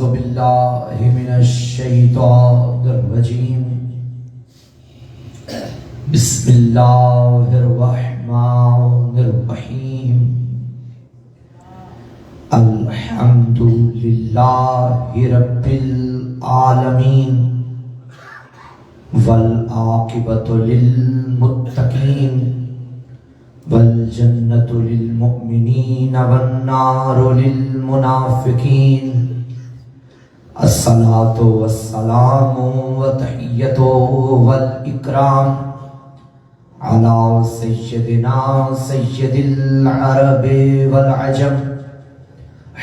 باللہ من الشیطان الرجیم بسم اللہ الرحمن الرحیم الحمد للہ رب العالمین والعاقبۃ للمتقین والجنة للمؤمنین والنار للمنافقین الصلاة والسلام وتحیۃ والاکرام علی سیدنا سید العرب والعجم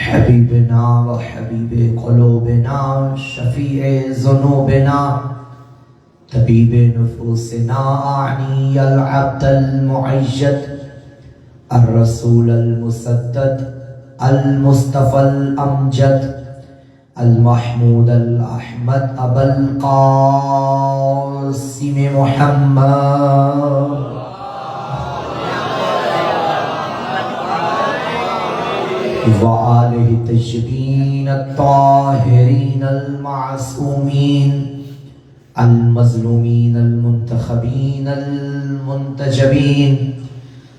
حبیبنا و حبیب قلوبنا شفیع ذنوبنا طبیب نفوسنا اعنی العبد المعید الرسول المسدد المصطفى الامجد المحمود الاحمد ابا القاسم محمد وآلہ الطیبین الطاہرین المعصومین المظلومین المنتخبین المنتجبین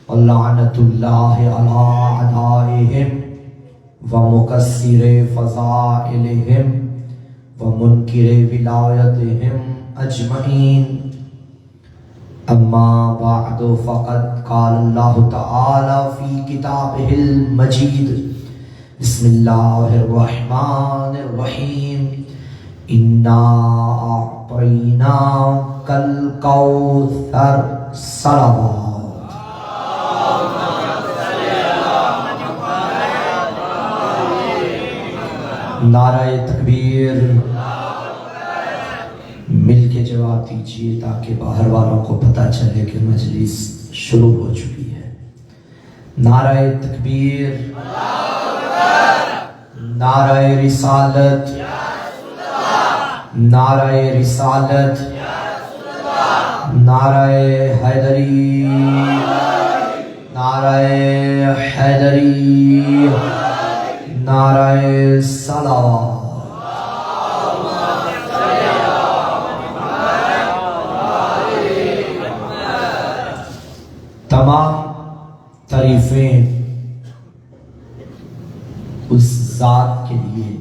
ولعنۃ اللہ علی اعدائہم ومکسر فضائلہم ومنکر ولایتہم اجمعین اما بعد فقد قال اللہ تعالی فی کتابہ المجید بسم اللہ الرحمن الرحیم انا اعطیناک الکوثر صلوات نعرہ تکبیر مل کے جواب دیجیے تاکہ باہر والوں کو پتہ چلے کہ مجلس شروع ہو چکی ہے۔ نعرہ تکبیر، نعرہ رسالت، نعرہ رسالت، نعرہ حیدری، نعرہ حیدری، نعرہ صلوات۔ تمام تعریفیں اس ذات کے لیے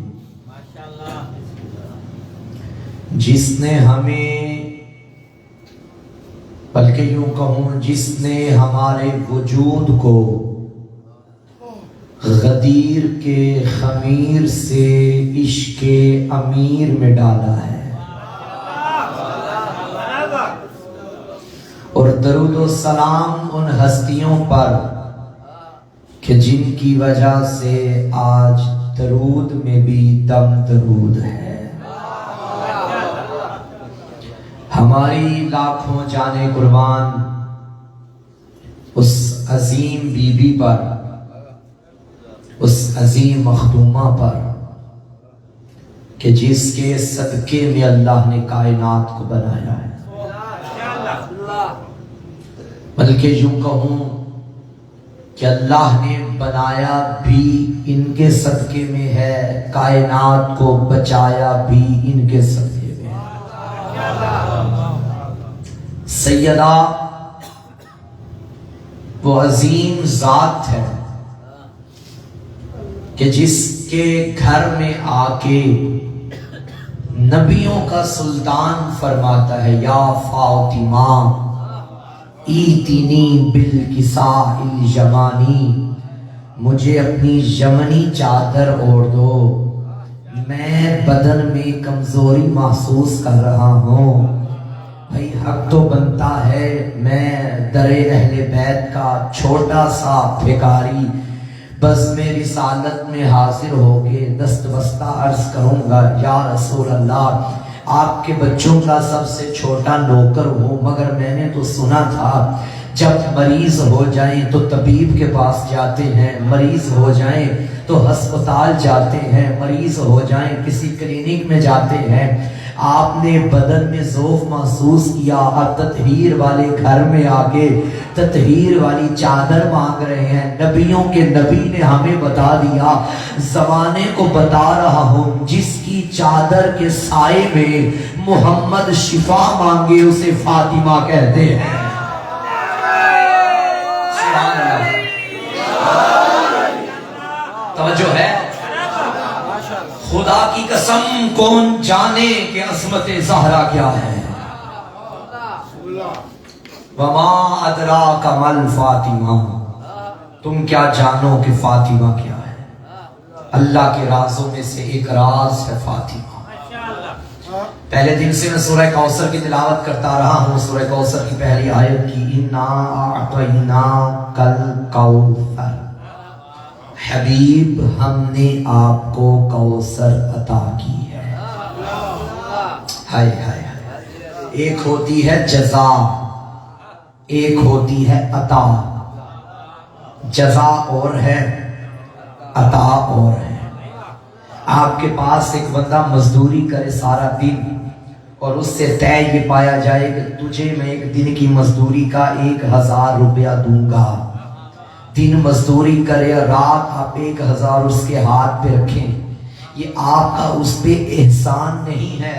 جس نے ہمیں، بلکہ یوں کہوں جس نے ہمارے وجود کو غدیر کے خمیر سے عشق امیر میں ڈالا ہے، اور درود و سلام ان ہستیوں پر کہ جن کی وجہ سے آج درود میں بھی دم درود ہے۔ ہماری لاکھوں جانیں قربان اس عظیم بی بی پر، اس عظیم مخدومہ پر کہ جس کے صدقے میں اللہ نے کائنات کو بنایا ہے، بلکہ یوں کہوں کہ اللہ نے بنایا بھی ان کے صدقے میں ہے، کائنات کو بچایا بھی ان کے صدقے میں ہے۔ سیدہ وہ عظیم ذات ہے کہ جس کے گھر میں آ کے نبیوں کا سلطان فرماتا ہے یا فاطمہ ایتینی بالکساء الیمانی، مجھے اپنی یمنی چادر اوڑھ دو، میں بدن میں کمزوری محسوس کر رہا ہوں۔ بھئی حق تو بنتا ہے میں در اہل بیت کا چھوٹا سا بھکاری بزم رسالت میں حاضر ہو کے دست بستہ عرض کروں گا یا رسول اللہ، آپ کے بچوں کا سب سے چھوٹا نوکر ہوں، مگر میں نے تو سنا تھا جب مریض ہو جائیں تو طبیب کے پاس جاتے ہیں، مریض ہو جائیں تو ہسپتال جاتے ہیں، مریض ہو جائیں کسی کلینک میں جاتے ہیں، آپ نے بدن میں ذوف محسوس کیا اور تطہیر والے گھر میں آگے تطہیر والی چادر مانگ رہے ہیں۔ نبیوں کے نبی نے ہمیں بتا دیا، زمانے کو بتا رہا ہوں، جس کی چادر کے سائے میں محمد شفا مانگے اسے فاطمہ کہتے ہیں۔ توجہ ہے؟ خدا کی قسم کون جانے کہ عظمت زہرا کیا ہے۔ وما ادراک مل فاطمہ، تم کیا جانو کہ فاطمہ کیا ہے؟ اللہ کے رازوں میں سے ایک راز ہے فاطمہ۔ پہلے دن سے میں سورہ کوثر کی تلاوت کرتا رہا ہوں، سورہ کوثر کی پہلی آیت کی، انا اعطیناک الکوثر، حبیب ہم نے آپ کو کوثر عطا کی ہے۔ ہائے ہائے ہائے، ایک ہوتی ہے جزا، ایک ہوتی ہے عطا۔ جزا اور ہے، عطا اور ہے۔ آپ کے پاس ایک بندہ مزدوری کرے سارا دن اور اس سے طے یہ پایا جائے کہ تجھے میں ایک دن کی مزدوری کا 1000 روپیہ دوں گا، دن مزدوری کرے، رات آپ 1000 اس کے ہاتھ پہ رکھیں، یہ آپ کا اس پہ احسان نہیں ہے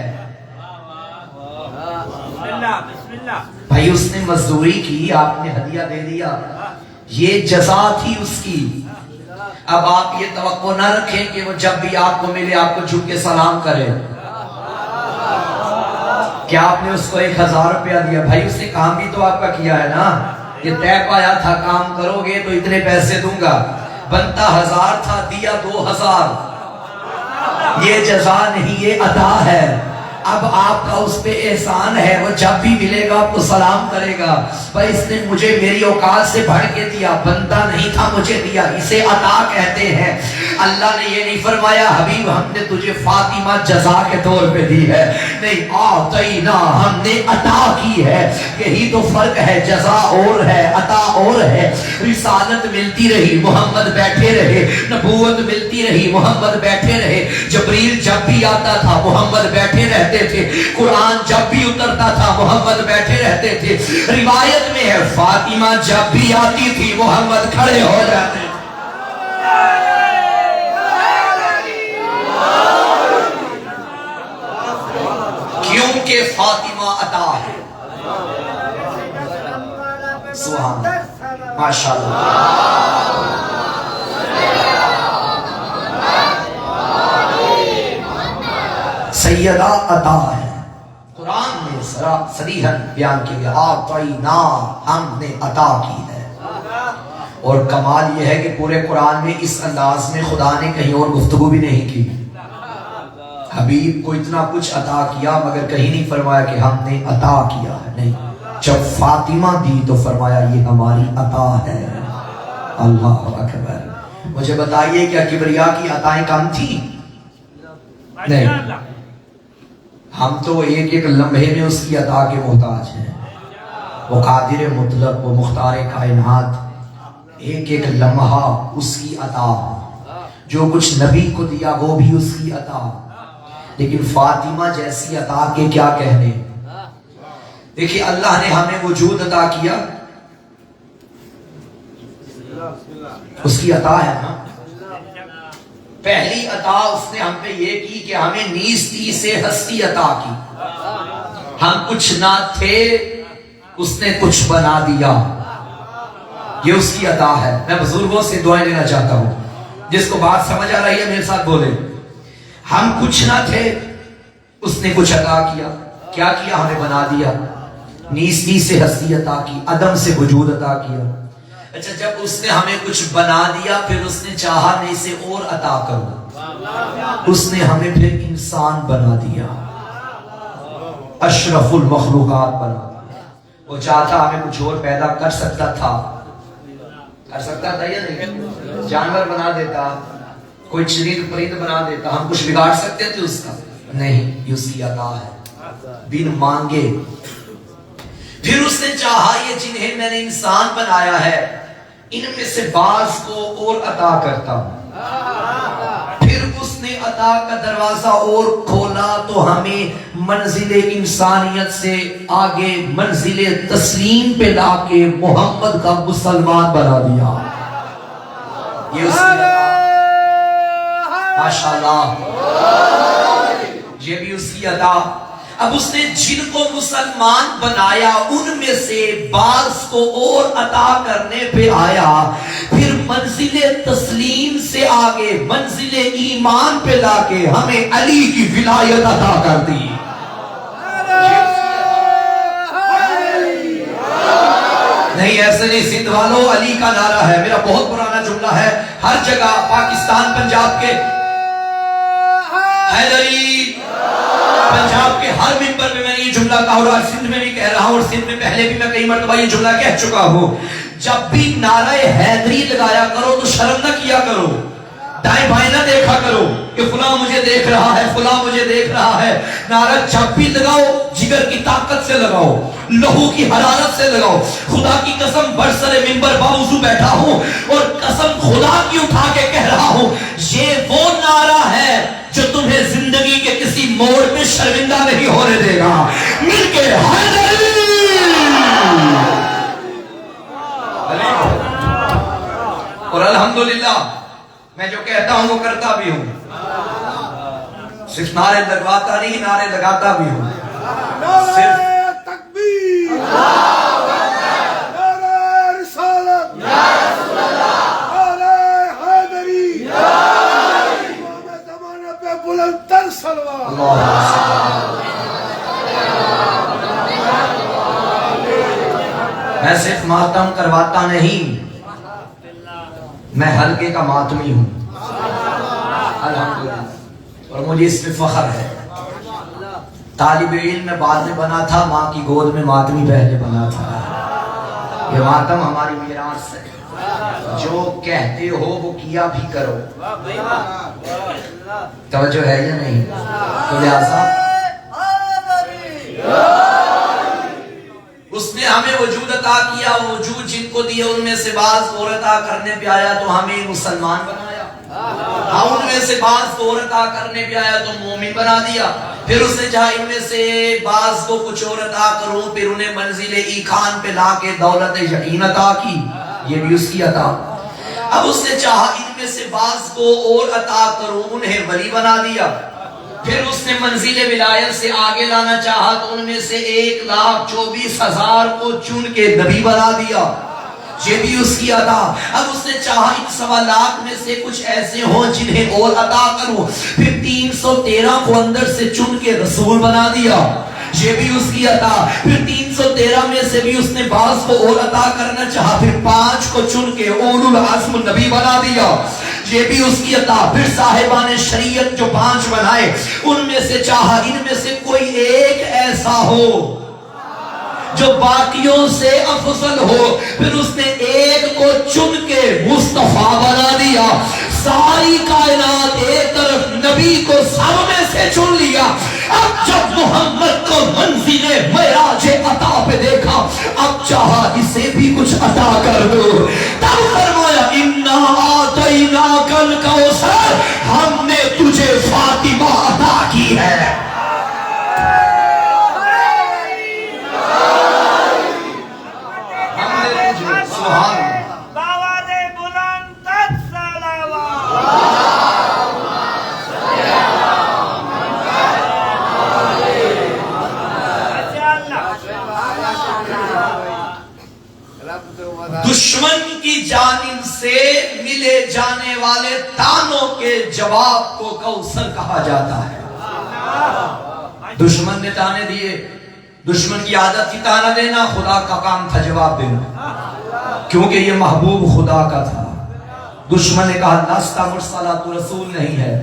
بھائی۔ اس نے مزدوری کی، آپ نے ہدیہ دے دیا، یہ جزا تھی اس کی۔ اب آپ یہ توقع نہ رکھیں کہ وہ جب بھی آپ کو ملے آپ کو جھک کے سلام کرے۔ کیا آپ نے اس کو 1000 روپیہ دیا؟ بھائی اس نے کام بھی تو آپ کا کیا ہے نا، یہ طے پایا تھا کام کرو گے تو اتنے پیسے دوں گا، بنتا 1000 تھا، دیا 2000۔ یہ جزا نہیں، یہ عطا ہے۔ اب آپ کا اس پہ احسان ہے، وہ جب بھی ملے گا آپ کو سلام کرے گا۔ بھائی اس نے مجھے میری اوقات سے بڑھ کے دیا، بنتا نہیں تھا مجھے دیا، اسے عطا کہتے ہیں۔ اللہ نے یہ نہیں فرمایا حبیب ہم نے تجھے فاطمہ جزا کے طور پہ دی ہے، نہیں، اعطینا، ہم نے عطا کی ہے۔ یہی تو فرق ہے، جزا اور ہے، عطا اور ہے۔ رسالت ملتی رہی، محمد بیٹھے رہے، نبوت ملتی رہی، محمد بیٹھے رہے، جبریل جب بھی آتا تھا محمد بیٹھے رہتے تھے، قرآن جب بھی اترتا تھا محمد بیٹھے رہتے تھے۔ روایت میں ہے فاطمہ جب بھی آتی تھی محمد کھڑے ہو جاتے تھے۔ کیونکہ فاطمہ عطا ہے۔ سبحان اللہ، ماشاءاللہ۔ سیدہ عطا ہے، قرآن میں صریحاً بیان کیا گیا، اعطینا، ہم نے عطا کی ہے۔ اور کمال یہ ہے کہ پورے قرآن میں اس انداز میں خدا نے کہیں اور گفتگو بھی نہیں کی۔ حبیب کو اتنا کچھ عطا کیا مگر کہیں نہیں فرمایا کہ ہم نے عطا کیا ہے، نہیں، جب فاطمہ دی تو فرمایا یہ ہماری عطا ہے۔ اللہ اکبر۔ مجھے بتائیے کیا کبریا کی عطائیں کم تھیں؟ نہیں، ہم تو ایک ایک لمحے میں اس کی عطا کے محتاج ہیں۔ وہ قادر مطلق، وہ مختار کائنات، ایک ایک لمحہ اس کی عطا۔ جو کچھ نبی کو دیا وہ بھی اس کی عطا، لیکن فاطمہ جیسی عطا کے کیا کہنے۔ دیکھیے اللہ نے ہمیں وجود عطا کیا، اس کی عطا ہے نا۔ پہلی عطا اس نے ہم پہ یہ کی کہ ہمیں نیستی سے ہستی عطا کی۔ ہم کچھ نہ تھے، اس نے کچھ بنا دیا، یہ اس کی عطا ہے۔ میں بزرگوں سے دعائیں لینا چاہتا ہوں، جس کو بات سمجھ آ رہی ہے میرے ساتھ بولے۔ ہم کچھ نہ تھے، اس نے کچھ عطا کیا۔ کیا کیا؟ ہمیں بنا دیا، نیستی سے ہستی عطا کی، عدم سے وجود عطا کیا۔ اچھا جب اس نے ہمیں کچھ بنا دیا پھر اس نے چاہا میں اسے اور عطا کروں، اس نے ہمیں پھر انسان بنا دیا، اشرف المخلوقات بنا دیا۔ وہ چاہتا ہمیں کچھ اور پیدا کر سکتا تھا، کر سکتا تھا یا نہیں؟ جانور بنا دیتا، کوئی چرند پرند بنا دیتا، ہم کچھ بگاڑ سکتے تھے اس کا؟ نہیں، یہ اس کی عطا ہے، بن مانگے۔ پھر اس نے چاہا یہ جنہیں میں نے انسان بنایا ہے ان میں سے بعض کو اور عطا کرتا ہوں، پھر اس نے عطا عطا کا دروازہ اور کھولا تو ہمیں منزل انسانیت سے آگے منزل تسلیم پہ لا کے محمد کا مسلمان بنا دیا. یہ اس کی ماشاءاللہ، یہ بھی اس کی عطا. اب اس نے جن کو مسلمان بنایا ان میں سے بعض کو اور عطا کرنے پہ آیا، پھر منزل تسلیم سے آگے منزل ایمان پہ لا کے ہمیں علی کی ولایت عطا کر دی. نہیں ایسے نہیں، سندھ والوں علی کا نعرہ ہے، میرا بہت پرانا جملہ ہے، ہر جگہ پاکستان پنجاب کے حیدری، پنجاب کے ہر ممبر میں نے یہ جملہ کہا اور آج سندھ میں بھی کہہ رہا ہوں، اور سندھ میں پہلے بھی میں کئی مرتبہ یہ جملہ کہہ چکا ہوں. جب بھی نعرہ حیدری لگایا کرو تو شرم نہ کیا کرو، دائیں بائیں نہ دیکھا کرو کہ فلاں مجھے دیکھ رہا ہے، فلاں مجھے دیکھ رہا ہے. نعرہ جب بھی لگاؤ جگر کی طاقت سے لگاؤ، لہو کی حرارت سے لگاؤ. خدا کی قسم برسر ممبر باوضو بیٹھا ہوں اور قسم خدا کی اٹھا کے کہہ رہا ہوں، یہ وہ نعرہ ہے جو تمہیں زندگی کے کسی موڑ پہ شرمندہ نہیں ہونے دے گا. مل کے حیدری. اور الحمدللہ میں جو کہتا ہوں وہ کرتا بھی ہوں، صرف نعرے لگواتا نہیں، نعرے لگاتا بھی ہوں. صرف تکبیر، نعرہ رسالت، نعرہ حیدری، امام زمانہ پہ بلند تر صلوات. میں صرف ماتم کرواتا نہیں، میں حلقے کا ماتمی ہوں الحمدللہ، اور مجھے اس پہ فخر ہے. طالب علم میں بعد میں بنا تھا، ماں کی گود میں ماتمی پہلے بنا تھا. یہ ماتم ہماری میراث ہے، جو کہتے ہو وہ کیا بھی کرو. توجہ ہے یا نہیں؟ تو لہٰذا اس نے ہمیں وجود عطا کیا، وجود جن کو دیے ان میں سے بعض کو اور عطا کرنے پہ آیا تو ہمیں مسلمان بنایا، ہاں ان میں سے بعض کو اور عطا کرنے پہ آیا تو مومن بنا دیا. پھر اس نے چاہا ان میں سے بعض کو کچھ اور عطا کروں، پھر انہیں منزل ایقان پہ لا کے دولت یقین عطا کی، یہ بھی اس کی عطا. اب اس نے چاہا ان میں سے بعض کو اور عطا کروں، انہیں ولی بنا دیا. پھر اس نے منزل ولایت سے آگے لانا چاہا تو ان میں سے 1,24,000 کو چن کے نبی بنا دیا، یہ بھی اس کی عطا. اب اس نے چاہا ان 1.25 میں سے کچھ ایسے ہوں جنہیں اور عطا کروں، پھر 313 کو اندر سے چن کے رسول بنا دیا، یہ بھی اس کی عطا. پھر 313 میں سے بھی اس نے بعض کو اور عطا کرنا چاہا، پھر 5 کو چن کے اولو العزم نبی بنا دیا، یہ بھی اس کی عطا. پھر صاحبان شریعت جو 5 بنائے ان میں سے چاہا ان میں سے کوئی ایک ایسا ہو جو باقیوں سے افضل ہو، پھر اس نے ایک کو چن کے مصطفیٰ بنا دیا. ساری کائنات ایک طرف، نبی کو سب میں سے چن لیا. اب جب محمد کو منزل معراج عطا پہ دیکھا، اب چاہا اسے بھی کچھ عطا کر دو. تب فرمایا اِنَّا آتَيْنَاكَ الْكَوْثَرَ، ہم نے تجھے فاطمہ عطا کی ہے. دشمن کی جانب سے ملے جانے والے تانوں کے جواب کو کوثر کہا جاتا ہے. دشمن نے تانے دیے، دشمن کی عادت تھی تانا دینا، خدا کا کام تھا جواب دینا، کیونکہ یہ محبوب خدا کا تھا. دشمن نے کہا لستا مرسلا، تو رسول نہیں ہے.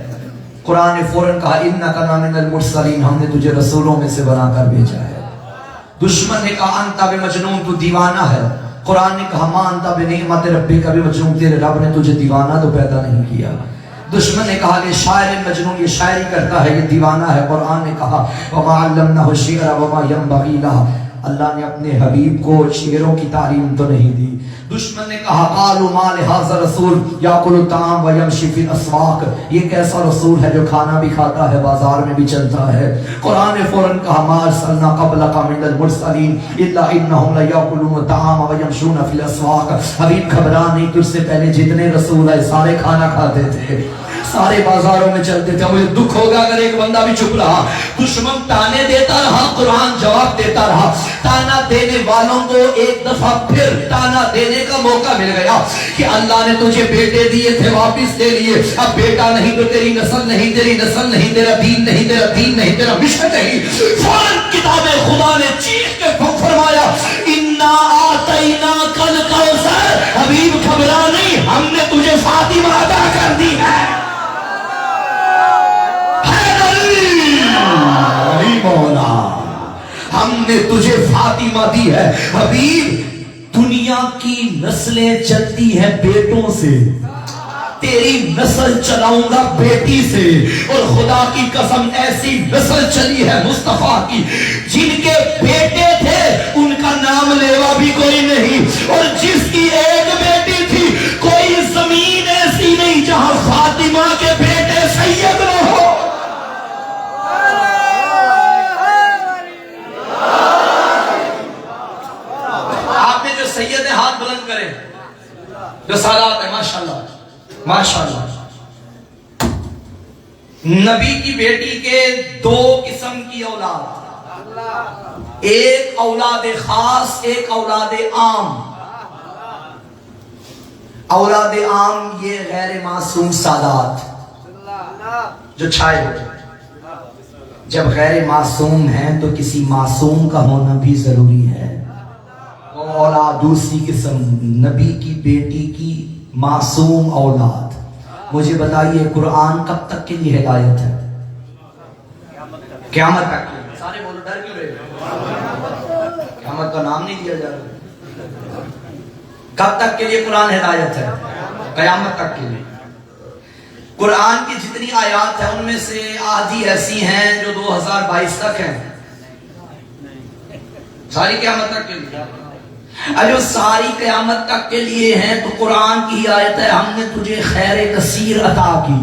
قرآن نے فوراً کہا انک من المرسلین، ہم نے تجھے رسولوں میں سے بنا کر بھیجا ہے. دشمن نے کہا انت بمجنون، تو دیوانہ ہے. قرآن نے کہا ما انت بنعمت ربک بمجنون، تیرے رب نے تجھے دیوانہ تو پیدا نہیں کیا. دشمن نے کہا کہ شاعر مجنون، یہ شاعری کرتا ہے، یہ دیوانہ ہے. قرآن نے کہا وما علمناه الشعر وما ينبغي له، اللہ نے اپنے حبیب کو شیروں کی تعلیم تو نہیں دی. دشمن نے کہا قالوا ما لهذا الرسول یاکل الطعام ویمشی فی الاسواق, یہ کیسا رسول ہے جو کھانا بھی کھاتا ہے بازار میں بھی چلتا ہے. قرآن نے فوراً کہا ما ارسلنا قبلک من المرسلین الا انہم لیاکلون الطعام ویمشون فی الاسواق. حبیب گھبرا نہیں, تجھ سے پہلے جتنے رسول آئے سارے کھانا کھاتے تھے, سارے بازاروں میں چلتے تھے. مجھے دکھ ہوگا اگر ایک بندہ بھی چپ رہا. دشمن تانے دیتا رہا, قرآن جواب دیتا رہا. تانا دینے والوں کو ایک دفعہ پھر تانا دینے کا موقع مل گیا کہ اللہ نے تجھے بیٹے دیے تھے واپس لے لیے, اب بیٹا نہیں تو تیری نسل نہیں, تیری نسل نہیں, تیرا دین نہیں, تیرا دین نہیں, تیرا مشن نہیں. فوراً کتاب خدا نے چیخ کے فرمایا انا آتیناک الکوثر. حبیب گھبرا نہیں, ہم نے تجھے فاطمہ عطا کر دی ہے. مولا ہم نے تجھے فاطمہ دی ہے. حبیب دنیا کی نسلیں چلتی ہیں بیٹوں سے, تیری نسل چلاؤں گا بیٹی سے. اور خدا کی قسم ایسی نسل چلی ہے مصطفیٰ کی جن کے بیٹے تھے ان کا نام لیوا بھی کوئی نہیں, اور جس کی ایک بیٹی تھی کوئی زمین ایسی نہیں جہاں فاطمہ کے بیٹے سید نہ ہو. سید ہاتھ بلند کریں جو سادات ہے. ماشاءاللہ ماشاءاللہ. نبی کی بیٹی کے دو قسم کی اولاد, ایک اولاد خاص, ایک اولاد عام. اولاد عام یہ غیر معصوم سادات جو چھائے ہوئے. جب غیر معصوم ہیں تو کسی معصوم کا ہونا بھی ضروری ہے. اولاد دوسری قسم نبی کی بیٹی کی معصوم اولاد. مجھے بتائیے قرآن کب تک کے لیے ہدایت ہے؟ قیامت تک کے لیے. سارے بولو ڈر کیوں رہے؟ قیامت کا نام نہیں دیا جا رہا. کب تک کے لیے قرآن ہدایت ہے؟ قیامت تک کے لیے. قرآن کی جتنی آیات ہیں ان میں سے آدھی ایسی ہیں جو 2022 تک ہیں, ساری قیامت تک کے لیے. جو ساری قیامت تک کے لیے ہیں تو قرآن کی آیت ہے ہم نے تجھے خیر کثیر عطا کی.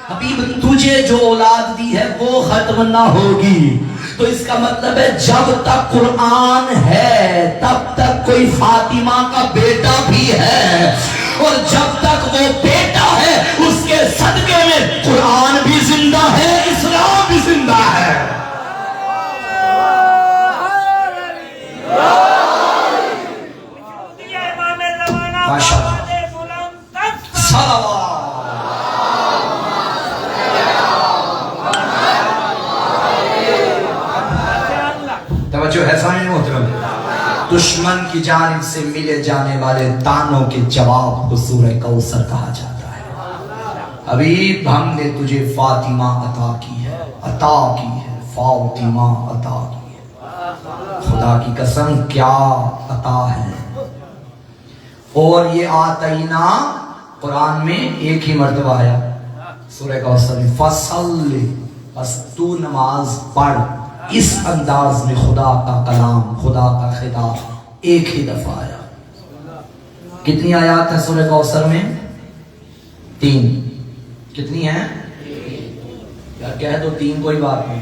حبیب تجھے جو اولاد دی ہے وہ ختم نہ ہوگی. تو اس کا مطلب ہے جب تک قرآن ہے تب تک کوئی فاطمہ کا بیٹا بھی ہے, اور جب تک وہ بیٹا ہے اس کے صدقے میں قرآن بھی زندہ ہے, اسلام بھی زندہ ہے. توجہ ہے سامنے محترم. دشمن کی جانب سے ملے جانے والے تانوں کے جواب کو سورہ کوثر کہا جاتا ہے. حبیب ہم نے تجھے فاطمہ عطا کی ہے, عطا کی ہے, فاطمہ عطا کی ہے. خدا کی قسم کیا عطا ہے. اور یہ آتینا قرآن میں ایک ہی مرتبہ آیا سورہ کوثر میں, فصل, بس تو نماز پڑھ. اس انداز میں خدا کا کلام, خدا کا خطاب ایک ہی دفعہ آیا. کتنی آیات ہیں سورہ کوثر میں؟ 3. کتنی ہیں یار؟ کہہ دو 3, کوئی بات نہیں.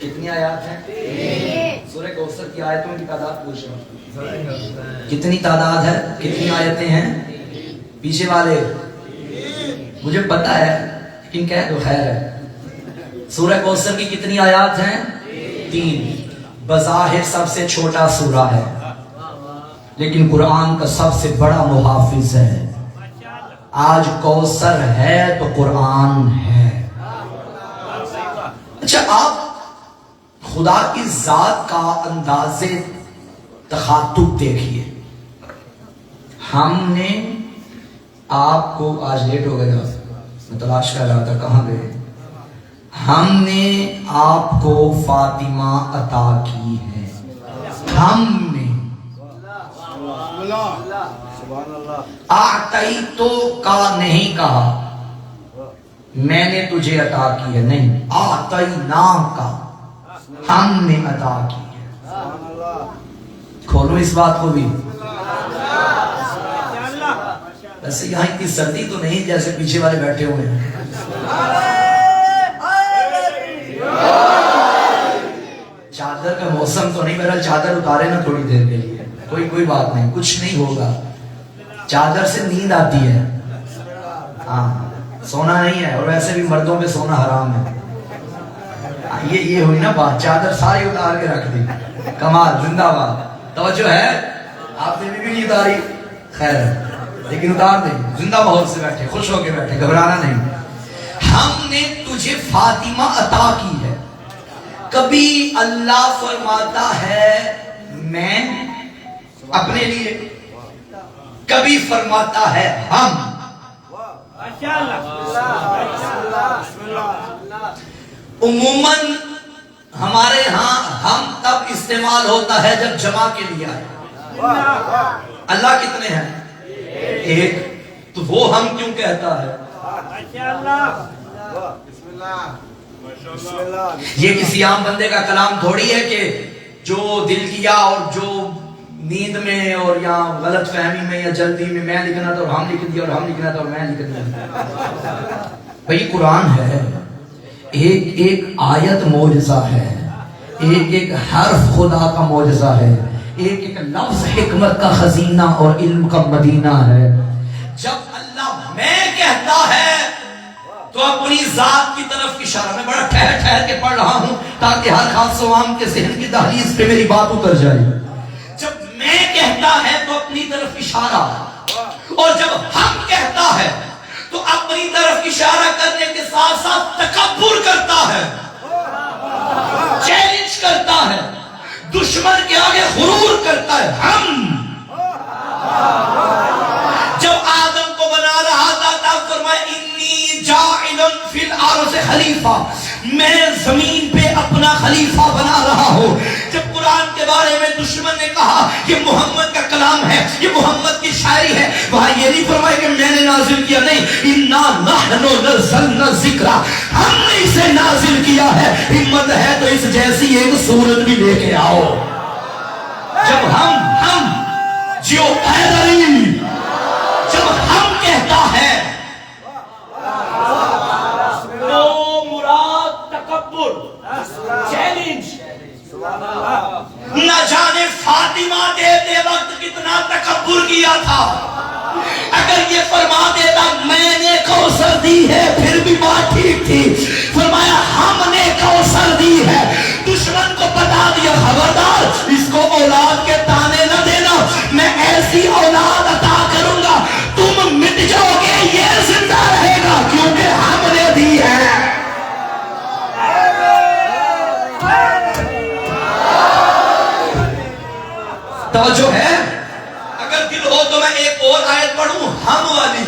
کتنی آیات ہیں سورہ کوثر کی؟ آیتوں کی تعداد پوچھ رہا ہوں. کتنی تعداد ہے, کتنی آیتیں ہیں؟ پیچھے والے مجھے پتا ہے لیکن کہہ دو خیر ہے. سورہ کوثر کی کتنی آیات ہیں؟ 3. بظاہر سب سے چھوٹا سورہ ہے لیکن قرآن کا سب سے بڑا محافظ ہے. آج کوثر ہے تو قرآن ہے. اچھا آپ خدا کی ذات کا انداز تخاطب دیکھیے. ہم نے آپ کو, آج لیٹ ہو گیا میں تلاش کر رہا تھا کہاں گئے, ہم نے آپ کو فاطمہ عطا کی ہے. ہم نے آتیتو کا نہیں کہا, میں نے تجھے عطا کی ہے, نہیں, آتینا کا. ہم نے عطا کی ہے. کھولو اس بات کو بھی. ویسے یہاں اتنی سردی تو نہیں جیسے پیچھے والے بیٹھے ہوئے ہیں. چادر کا موسم تو نہیں, میرا چادر اتارے نا تھوڑی دیر کے لیے, کوئی بات نہیں, کچھ نہیں ہوگا. چادر سے نیند آتی ہے, ہاں سونا نہیں ہے, اور ویسے بھی مردوں پہ سونا حرام ہے. یہ ہوئی نا بات, چادر ساری اتار کے رکھ دی. کمال, زندہ باد. توجہ ہے, آپ نے بھی نہیں اتاری, خیر لیکن اتار دیں. زندہ ماحول سے بیٹھے, خوش ہو کے بیٹھے, گھبرانا نہیں. ہم نے تجھے فاطمہ عطا کی ہے. کبھی اللہ فرماتا ہے میں اپنے لیے, کبھی فرماتا ہے ہم. عموماً ہمارے ہاں ہم تب استعمال ہوتا ہے جب جمع کے لیے آئے. اللہ کتنے ہیں؟ ایک. تو وہ ہم کیوں کہتا ہے؟ یہ کسی عام بندے کا کلام تھوڑی ہے کہ جو دل کیا اور جو نیند میں اور یا غلط فہمی میں یا جلدی میں لکھنا تھا اور ہم لکھ دیا, اور ہم لکھنا تھا اور میں لکھ دیا. بھئی قرآن ہے, ایک ایک آیت معجزہ ہے, ایک ایک حرف خدا کا معجزہ ہے, ایک ایک لفظ حکمت کا خزینہ اور علم کا مدینہ ہے. جب اللہ میں کہتا ہے تو اپنی ذات کی طرف اشارہ, میں بڑا ٹھہر کے پڑھ رہا ہوں تاکہ ہر خاص و عام کے ذہن کی دہلیز پہ میری بات اتر جائے. جب میں کہتا ہے تو اپنی طرف اشارہ, اور جب ہم کہتا ہے تو اپنی طرف اشارہ کرنے کے ساتھ ساتھ تکبر کرتا ہے, چیلنج کرتا ہے, دشمن کے آگے غرور کرتا ہے. ہم جب آدم کو بنا رہا تھا تب فرمایا انی جاعل فی الارض خلیفہ, میں زمین پہ اپنا خلیفہ بنا رہا ہوں. جب قرآن کے بارے میں دشمن نے کہا یہ محمد کا کلام ہے, یہ محمد کی شاعری ہے, وہاں یہ نہیں فرمایا کہ میں نے نازل کیا, نہیں, انا نحن نزلنا الذکر, ہم نے اسے نازل کیا ہے. ہمت ہے تو اس جیسی ایک صورت بھی لے کے آؤ. جب ہم جیو حیدری, جب ہم کہتا ہے تو مراد تکبر, چیلنج. نہ جانے فاطمہ دیتے وقت کتنا تکبر کیا تھا. اگر یہ فرما دیتا میں نے کوثر دی ہے پھر بھی بات ٹھیک تھی. فرمایا ہم نے کوثر دی ہے. دشمن کو بتا دیا خبردار اس کو اولاد کے تانے نہ دینا, میں ایسی اولاد عطا کروں گا تم مٹ جاؤ گے, یہ زندہ رہے گا کیونکہ ہم نے دی ہے. توجہ ہے, اگر دل ہو تو میں ایک اور آیت پڑھوں ہم والی.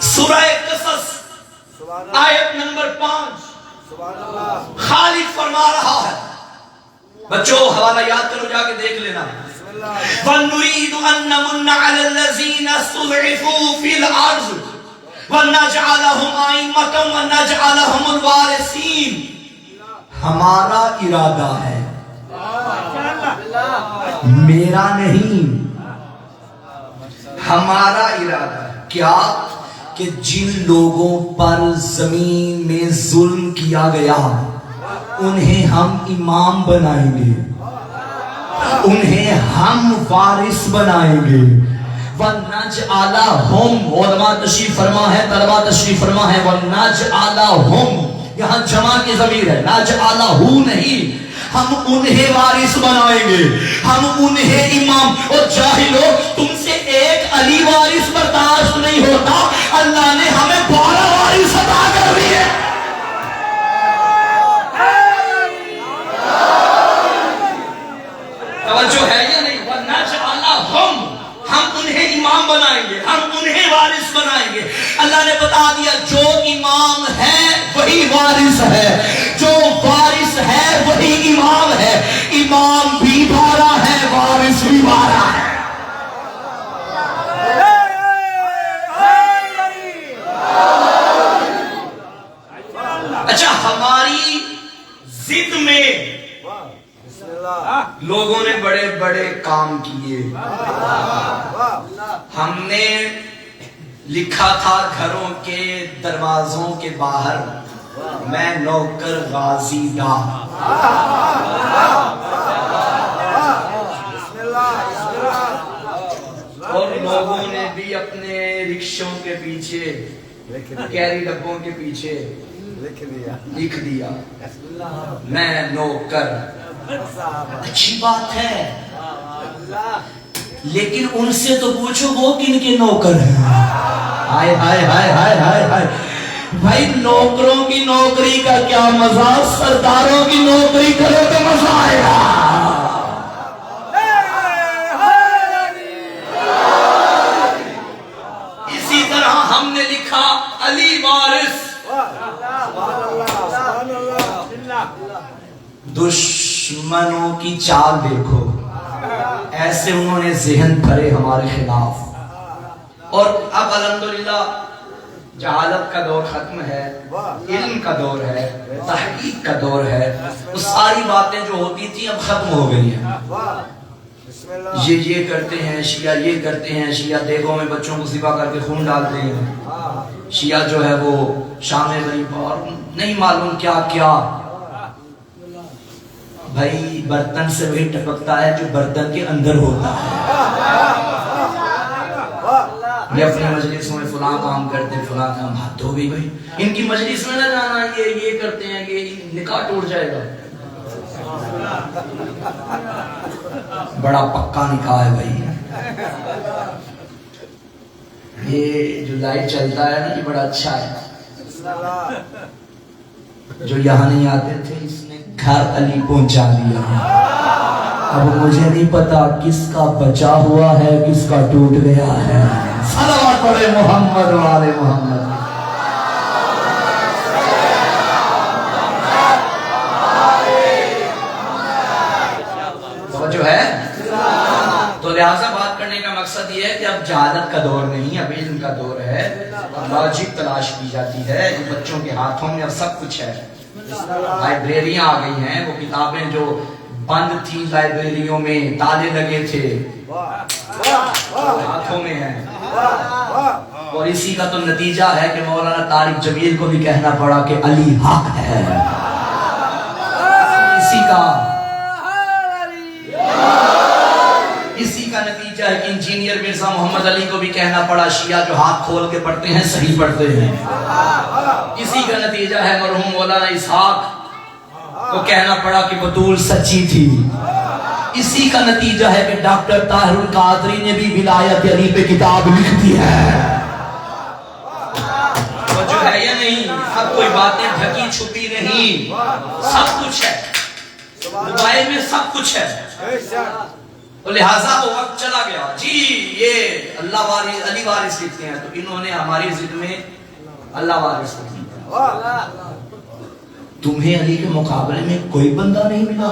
سورہ قصص آیت نمبر 5. خالق فرما رہا ہے, بچوں حوالہ یاد کرو, جا کے دیکھ لینا. وَنُرِيدُ أَن نَّمُنَّ عَلَى الَّذِينَ اسْتُضْعِفُوا فِي الْأَرْضِ وَنَجْعَلَهُمْ أَئِمَّةً وَنَجْعَلَهُمُ الْوَارِثِينَ. ہمارا ارادہ ہے, میرا نہیں, ہمارا ارادہ ہے. کیا کہ جن لوگوں پر زمین میں ظلم کیا گیا انہیں ہم امام بنائیں گے, انہیں ہم وارث بنائیں گے. وَنَجْعَلَهُمْ, علماء تشریف فرما ہے, طلباء تشریف فرما ہے, وَنَجْعَلَهُمْ یہاں جمع کی ضمیر ہے, نَجْعَلَهُ نہیں, ہم انہیں وارث بنائیں گے, ہم انہیں امام. اور جاہلو تم سے ایک علی وارث برداشت نہیں ہوتا, اللہ نے ہمیں 12 وارث عطا کر دیے. توجہ ہے یا نہیں؟ وَنَجْعَلَهُمْ, ہم انہیں امام بنائیں گے, ہم انہیں وارث بنائیں گے. اللہ نے بتا دیا جو امام ہے وہی وارث ہے, جو وارث ہے وہی امام ہے. امام بھی 12 ہے, وارث بھی 12 ہے. کام کیے. ہم نے لکھا تھا گھروں کے دروازوں کے باہر میں نوکر غازی دا. اور لوگوں نے بھی اپنے رکشوں کے پیچھے کیری ڈبوں کے پیچھے لکھ دیا میں نوکر. اچھی بات ہے لیکن ان سے تو پوچھو وہ کن کے نوکر ہیں. ہائے ہائے ہائے ہائے ہائے ہائے بھائی نوکروں کی نوکری کا کیا مزہ, سرداروں کی نوکری کرو تو مزہ آئے گا. اسی طرح ہم نے لکھا علی وارث. دشمنوں کی چال دیکھو, ایسے انہوں نے ذہن بھرے ہمارے خلاف. اور اب الحمدللہ جہالت کا دور ختم ہے, علم کا دور ہے, تحقیق کا دور ہے. وہ ساری باتیں جو ہوتی تھی اب ختم ہو گئی ہیں. یہ کرتے ہیں شیعہ, یہ کرتے ہیں شیعہ, دیگوں میں بچوں کو ذبح کر کے خون ڈالتے ہیں. شیعہ جو ہے وہ شام غریب اور نہیں معلوم کیا کیا. بھائی برتن سے وہی ٹپکتا ہے جو برتن کے اندر ہوتا ہے. یہ اپنی مجلسوں میں فلاں کام کرتے, فلاں کام, ہاتھ دھو بھی گئی. ان کی مجلس میں نہ جانا, یہ کرتے ہیں, یہ نکاح ٹوٹ جائے گا. بڑا پکا نکاح ہے بھائی. یہ جو لائٹ چلتا ہے نا یہ بڑا اچھا ہے. جو یہاں نہیں آتے تھے اس نے گھر علی پہنچا دیا. اب مجھے نہیں پتا کس کا بچا ہوا ہے کس کا ٹوٹ گیا ہے. صلوات پڑھے محمد و آل محمد. جو ہے تو لہٰذا بات کرنے کا مقصد یہ ہے کہ اب جہالت کا دور نہیں, اب علم کا دور ہے. لاجک تلاش کی جاتی ہے. بچوں کے ہاتھوں میں اب سب کچھ ہے. لائبریریاں آ گئی ہیں, وہ کتابیں جو بند تھی لائبریریوں میں, تالے لگے تھے, ہاتھوں میں ہیں. اور اسی کا تو نتیجہ ہے کہ مولانا طارق جمیل کو بھی کہنا پڑا کہ علی حق ہے. اسی کا نتیجہ ہے کہ انجینئر مرزا محمد علی کو بھی کہنا پڑا شیعہ جو ہاتھ کھول کے پڑھتے ہیں صحیح پڑھتے ہیں. اسی کا نتیجہ ہے مرحوم مولانا اسحاق کو کہنا پڑا کہ بطول سچی تھی. اسی کا نتیجہ ہے کہ ڈاکٹر طاہر القادری نے بھی ولایت علی پہ کتاب لکھ دی ہے. وہ جو ہے یا نہیں, اب کوئی باتیں ڈھکی چھپی نہیں, سب کچھ ہے موبائل میں, سب کچھ ہے. تو لہٰذا وہ وقت چلا گیا. جی یہ اللہ وارث علی وارث لکھتے ہیں, تو انہوں نے ہماری ضد میں اللہ وارث لکھ دیا. تمہیں علی کے مقابلے میں کوئی بندہ نہیں ملا.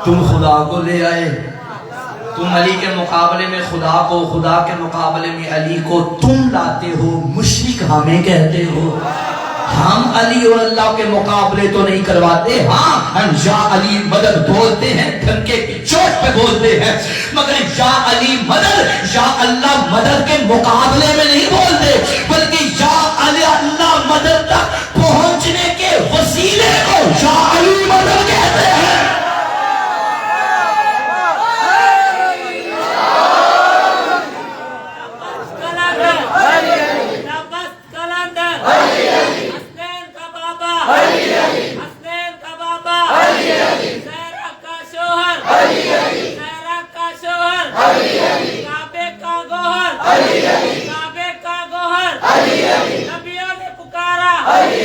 تم خدا کو لے آئے, تم علی کے مقابلے میں خدا کو, خدا کے مقابلے میں علی کو تم لاتے ہو. مشرک ہمیں کہتے ہو. ہم علی اور اللہ کے مقابلے تو نہیں کرواتے. ہاں ہم یا علی مدد بولتے ہیں, ڈھنکے کی چوٹ پہ بولتے ہیں, مگر یا علی مدد یا اللہ مدد کے مقابلے میں نہیں بولتے, بلکہ یا علی اللہ مدد تک پہنچنے کے وسیلے کو یا علی مدد کہتے ہیں.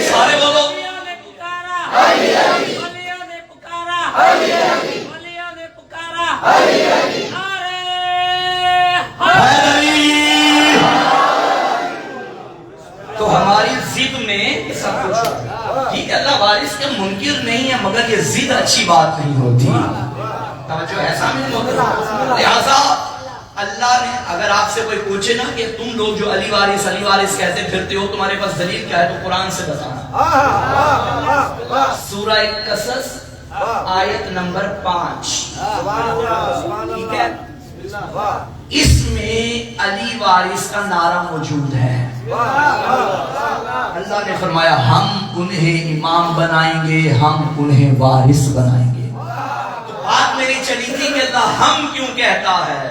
سارے بولو تو ہماری ضد میں سب کچھ ٹھیک ہے. اللہ وارث کے منکر نہیں ہے, مگر یہ ضد اچھی بات نہیں ہوتی. توجہ ہے سامنے محترم. لہذا اللہ نے اگر آپ سے کوئی پوچھے نا کہ تم لوگ جو علی وارث کہتے پھرتے ہو, تمہارے پاس دلیل کیا ہے, تو قرآن سے بتانا. سورہ قصص آیت نمبر 5. ٹھیک ہے, اس میں علی وارث کا نعرہ موجود ہے. اللہ نے فرمایا ہم انہیں امام بنائیں گے, ہم انہیں وارث بنائیں گے. تو بات میری چلی تھی کہ اللہ ہم کیوں کہتا ہے.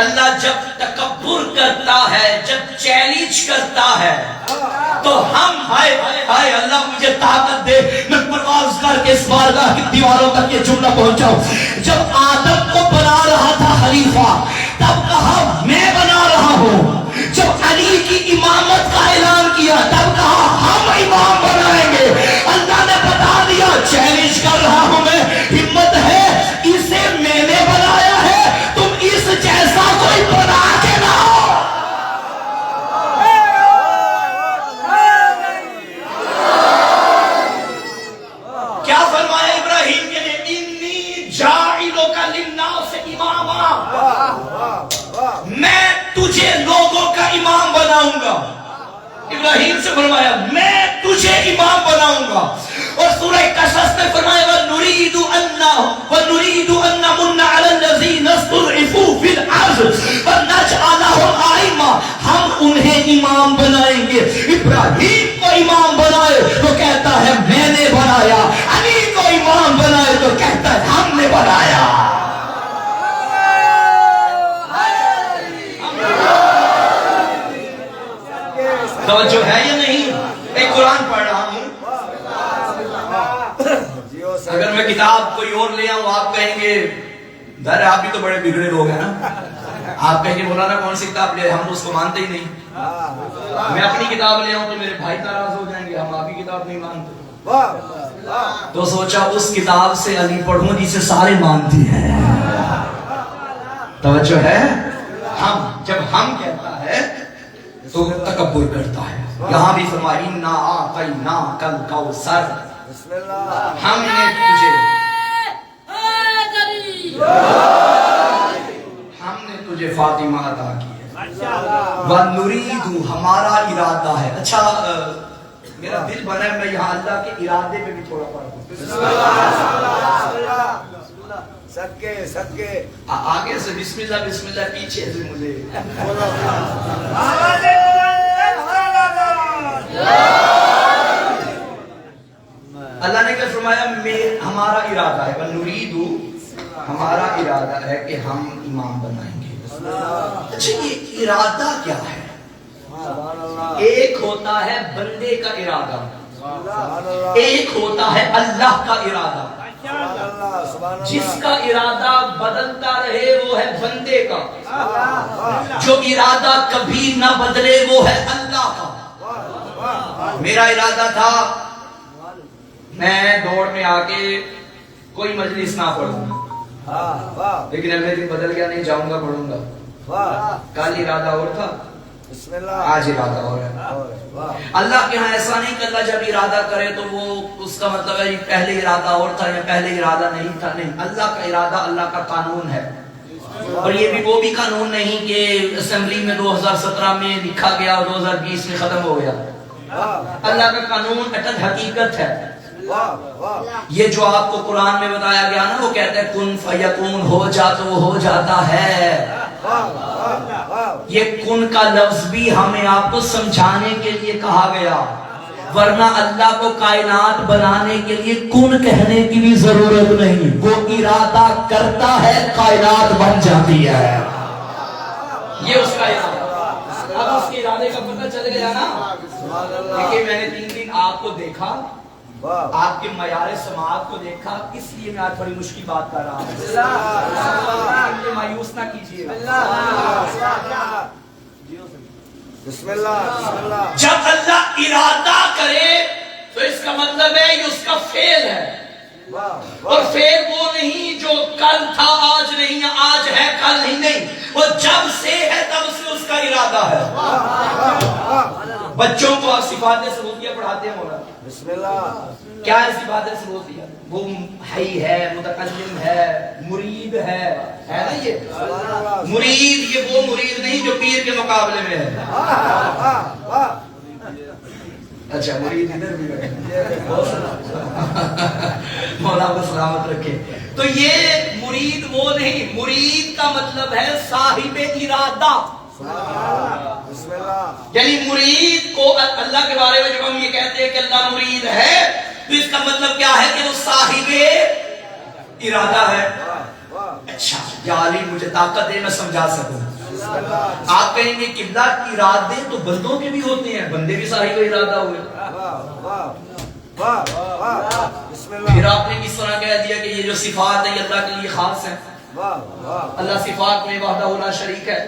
اللہ جب تکبر کرتا ہے, جب چیلنج کرتا ہے, تو ہم ہائے ہائے اللہ مجھے طاقت دے میں پرواز کر کے اس بارگاہ کی دیواروں تک یہ جملہ پہنچاؤں. جب آدم کو بنا رہا تھا خلیفہ تب کہا میں بنا رہا ہوں. جب علی کی امامت کا اعلان کیا تب کہا ہم امام بنائیں گے. اللہ نے بتا دیا چیلنج کر رہا ہوں میں, ہمت ہے اسے میں نے بنایا ہے, تم اس جیسا کوئی بنا کے لاؤ. کیا فرمایا ابراہیم کے لیے, انی جاعلک للناس اماما, میں تجھے لوگوں کا امام بناؤں گا. ابراہیم سے فرمایا میں تجھے امام بناؤں گا. اور سورہ قصص میں فرمایا وَنُرِيدُ أَنَّ نَمُنَّ عَلَى الَّذِينَ اسْتُضْعِفُوا فِي الْأَرْضِ وَنَجْعَلَهُمْ أَئِمَّةً, ہم انہیں امام بنائیں گے. ابراہیم کو امام بنائے تو کہتا ہے میں نے بنایا, علی کو امام بنائے تو کہتا ہے ہم نے بنایا. توجہ ہے یا نہیں؟ ایک قرآن پڑھ رہا ہوں, اگر میں کتاب کوئی اور لے آؤں آپ کہیں گے ظاہر آپ بھی تو بڑے بگڑے لوگ ہیں نا, آپ کہیں گے مولانا کون سی کتاب لے, ہم تو اس کو مانتے ہی نہیں. میں اپنی کتاب لے آؤں تو میرے بھائی ناراض ہو جائیں گے, ہم آپ کی کتاب نہیں مانتے. تو سوچا اس کتاب سے علی پڑھوں جسے سارے مانتے ہیں. توجہ ہے, ہم جب ہم کہتا ہے تو تکبر کرتا ہے. یہاں بھی فرمایا اِنَّا أَعْطَيْنَاكَ الْكَوْثَرَ, ہم نے تجھے فاطمہ عطا کی ہے. وَنُرِيدُ, ہمارا ارادہ ہے. اچھا میرا دل بنا ہے میں یہاں اللہ کے ارادے پہ بھی تھوڑا پڑھ دوں. صدقے آگے سے بسم اللہ بسم اللہ, پیچھے سے مجھے اللہ نے کیا فرمایا ہمارا ارادہ ہے. وَنُرِيدُ, ہمارا ارادہ ہے کہ ہم امام بنائیں گے. اچھا یہ ارادہ کیا ہے؟ ایک ہوتا ہے بندے کا ارادہ, ایک ہوتا ہے اللہ کا ارادہ. جس کا ارادہ بدلتا رہے وہ ہے بندے کا, جو ارادہ کبھی نہ بدلے وہ ہے اللہ کا. میرا ارادہ تھا میں دوڑ میں آ کے کوئی مجلس نہ پڑھوں, لیکن اگلے دن بدل گیا, نہیں جاؤں گا پڑھوں گا. کل ارادہ اور تھا, آج ارادہ اور ہے. اللہ کے ہاں ایسا نہیں کہ اللہ جب ارادہ کرے تو وہ اس کا مطلب ہے پہلے ارادہ اور تھا یا پہلے ارادہ نہیں تھا. نہیں, اللہ کا ارادہ اللہ کا قانون ہے. اور یہ بھی وہ بھی قانون نہیں کہ اسمبلی میں 2017 میں لکھا گیا اور 2020 میں ختم ہو گیا. اللہ کا قانون اٹل حقیقت ہے. یہ جو آپ کو قرآن میں بتایا گیا نا, وہ کہتے ہیں کن فیکون, ہو جا تو وہ ہو جاتا ہے. یہ کن کا لفظ بھی ہمیں آپ کو سمجھانے کے لیے کہا گیا, ورنہ اللہ کو کائنات بنانے کے لیے کن کہنے کی بھی ضرورت نہیں. وہ ارادہ کرتا ہے کائنات بن جاتی ہے. یہ اس کا ارادہ. اب اس کے ارادے کا پتہ چل گیا نا. دیکھیں میں نے 3 دن آپ کو دیکھا, آپ کے معیار سماعت کو دیکھا, اس لیے میں آج بڑی مشکل بات کر رہا ہوں. مایوس نہ کیجیے. بسم اللہ. جب اللہ ارادہ کرے تو اس کا مطلب ہے یہ اس کا فعل ہے. اور فعل وہ نہیں جو کل تھا آج نہیں, آج ہے کل نہیں. وہ جب سے ہے تب سے اس کا ارادہ ہے. بچوں کو آپ صفات ثبوتیہ پڑھاتے ہیں مولانا. بسم اللہ. کیا ہے صفات ثبوتیہ؟ وہ حی ہے, متکلم ہے, مرید ہے نا. یہ مرید, یہ وہ مرید نہیں جو پیر کے مقابلے میں ہے. اچھا مرید ادھر بھی ہے، مولا کو سلامت رکھے۔ تو یہ مرید وہ نہیں، مرید کا مطلب ہے صاحب ارادہ۔ بسم اللہ۔ یعنی مرید کو اللہ کے بارے میں جب ہم یہ کہتے ہیں کہ اللہ مرید ہے تو اس کا مطلب کیا ہے کہ وہ صاحب ارادہ ہے۔ اچھا یا علی مجھے طاقت دے میں سمجھا سکوں۔ آپ کہیں گے قبلہ ارادے تو بندوں کے بھی ہوتے ہیں، بندے بھی صاحب ارادہ ہوئے۔ پھر آپ نے کس طرح کہہ دیا کہ یہ جو صفات ہے یہ اللہ کے لیے خاص ہے؟ اللہ صفات میں وحدہ لا شریک ہے،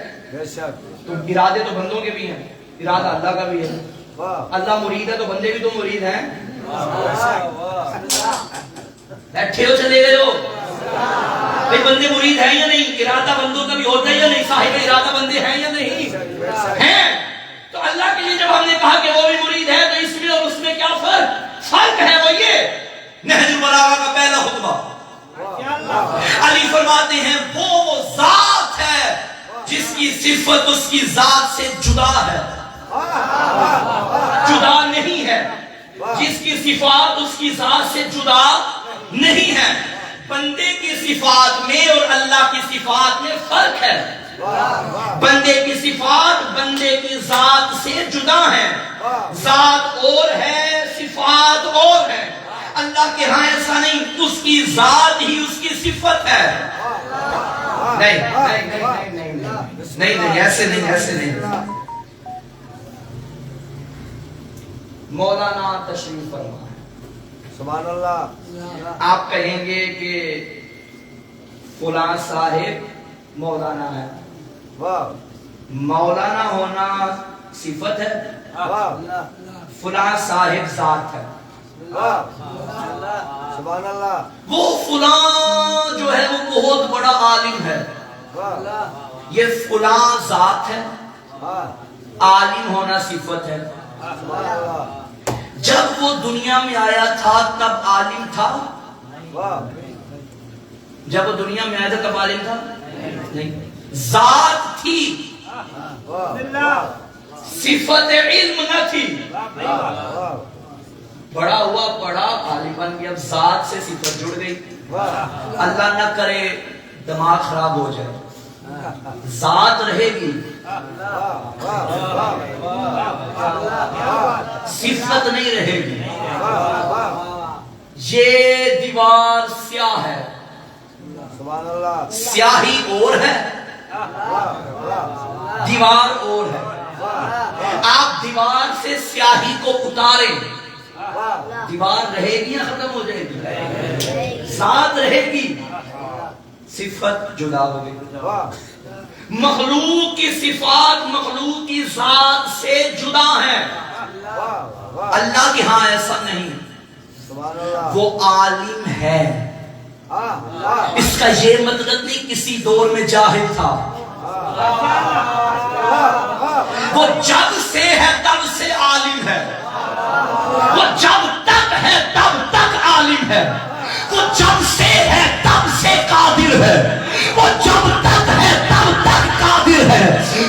تو ارادے تو بندوں کے بھی ہیں، ارادہ اللہ کا بھی ہے۔ اللہ مرید ہے تو بندے بھی تو مرید ہیں۔ بیٹھے ہو چلے گئے ہو؟ بھئی بندے مرید ہیں یا نہیں؟ ارادہ بندوں کا بھی ہوتا ہے یا نہیں؟ صاحب ارادہ بندے ہیں یا نہیں ہیں؟ تو اللہ کے لیے جب ہم نے کہا کہ وہ بھی مرید ہے تو اس میں اور اس میں کیا فرق ہے؟ وہ یہ نہج البلاغہ کا پہلا خطبہ علی فرماتے ہیں وہ ذات ہے جس کی صفت اس کی ذات سے جدا ہے، جدا نہیں ہے، جس کی صفات اس کی ذات سے جدا نہیں ہے۔ بندے کی صفات میں اور اللہ کی صفات میں فرق ہے۔ بندے کی صفات بندے کی ذات سے جدا ہے، ذات اور ہے، صفات اور ہے۔ اللہ کے ہاں ایسا نہیں، اس کی ذات ہی اس کی صفت ہے۔ نہیں نہیں نہیں نہیں نہیں نہیں ایسے نہیں، ایسے نہیں۔ مولانا تشریف فرما۔ سبحان اللہ۔ آپ کہیں گے کہ فلاں صاحب مولانا ہے، مولانا ہونا صفت ہے، فلاں صاحب ذات ہے۔ سبحان اللہ۔ وہ فلاں جو ہے وہ بہت بڑا عالم ہے، یہ فلاں ذات ہے، عالم ہونا صفت ہے۔ جب وہ دنیا میں آیا تھا تب عالم تھا؟ جب وہ دنیا میں آیا تھا تب عالم تھا؟ نہیں، ذات تھی، صفت علم نہ تھی۔ بڑا ہوا پڑھا عالم بن گیا، اب ذات سے صفت جڑ گئی۔ اللہ نہ کرے دماغ خراب ہو جائے، ذات رہے گی، صفت نہیں رہے گی۔ یہ دیوار سیاہ ہے، سیاہی اور ہے، دیوار اور ہے۔ آپ دیوار سے سیاہی کو اتاریں، دیوار رہے گی یا ختم ہو جائے گی؟ ذات رہے گی، صفت جدا ہوگی۔ مخلوق کی صفات مخلوق کی ذات سے جدا ہیں، اللہ کے ہاں ایسا نہیں۔ وہ عالم ہے، اس کا یہ مطلب نہیں کسی دور میں جاہل تھا، وہ جب سے ہے تب سے عالم ہے، وہ جب تک ہے تب تک عالم ہے، وہ جب سے ہے تب سے قادر ہے، وہ جب تک ہے تب تک قادر ہے،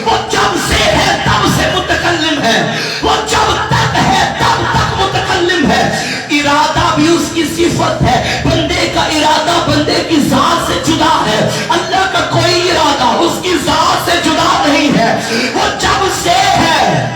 وہ جب سے ہے تب سے متکلم ہے، وہ جب تک ہے تب تک متکلم ہے۔ ارادہ بھی اس کی صفت ہے، بندے کا ارادہ بندے کی ذات سے جدا ہے، اللہ کا کوئی ارادہ اس کی ذات سے جدا نہیں ہے۔ وہ جب سے ہے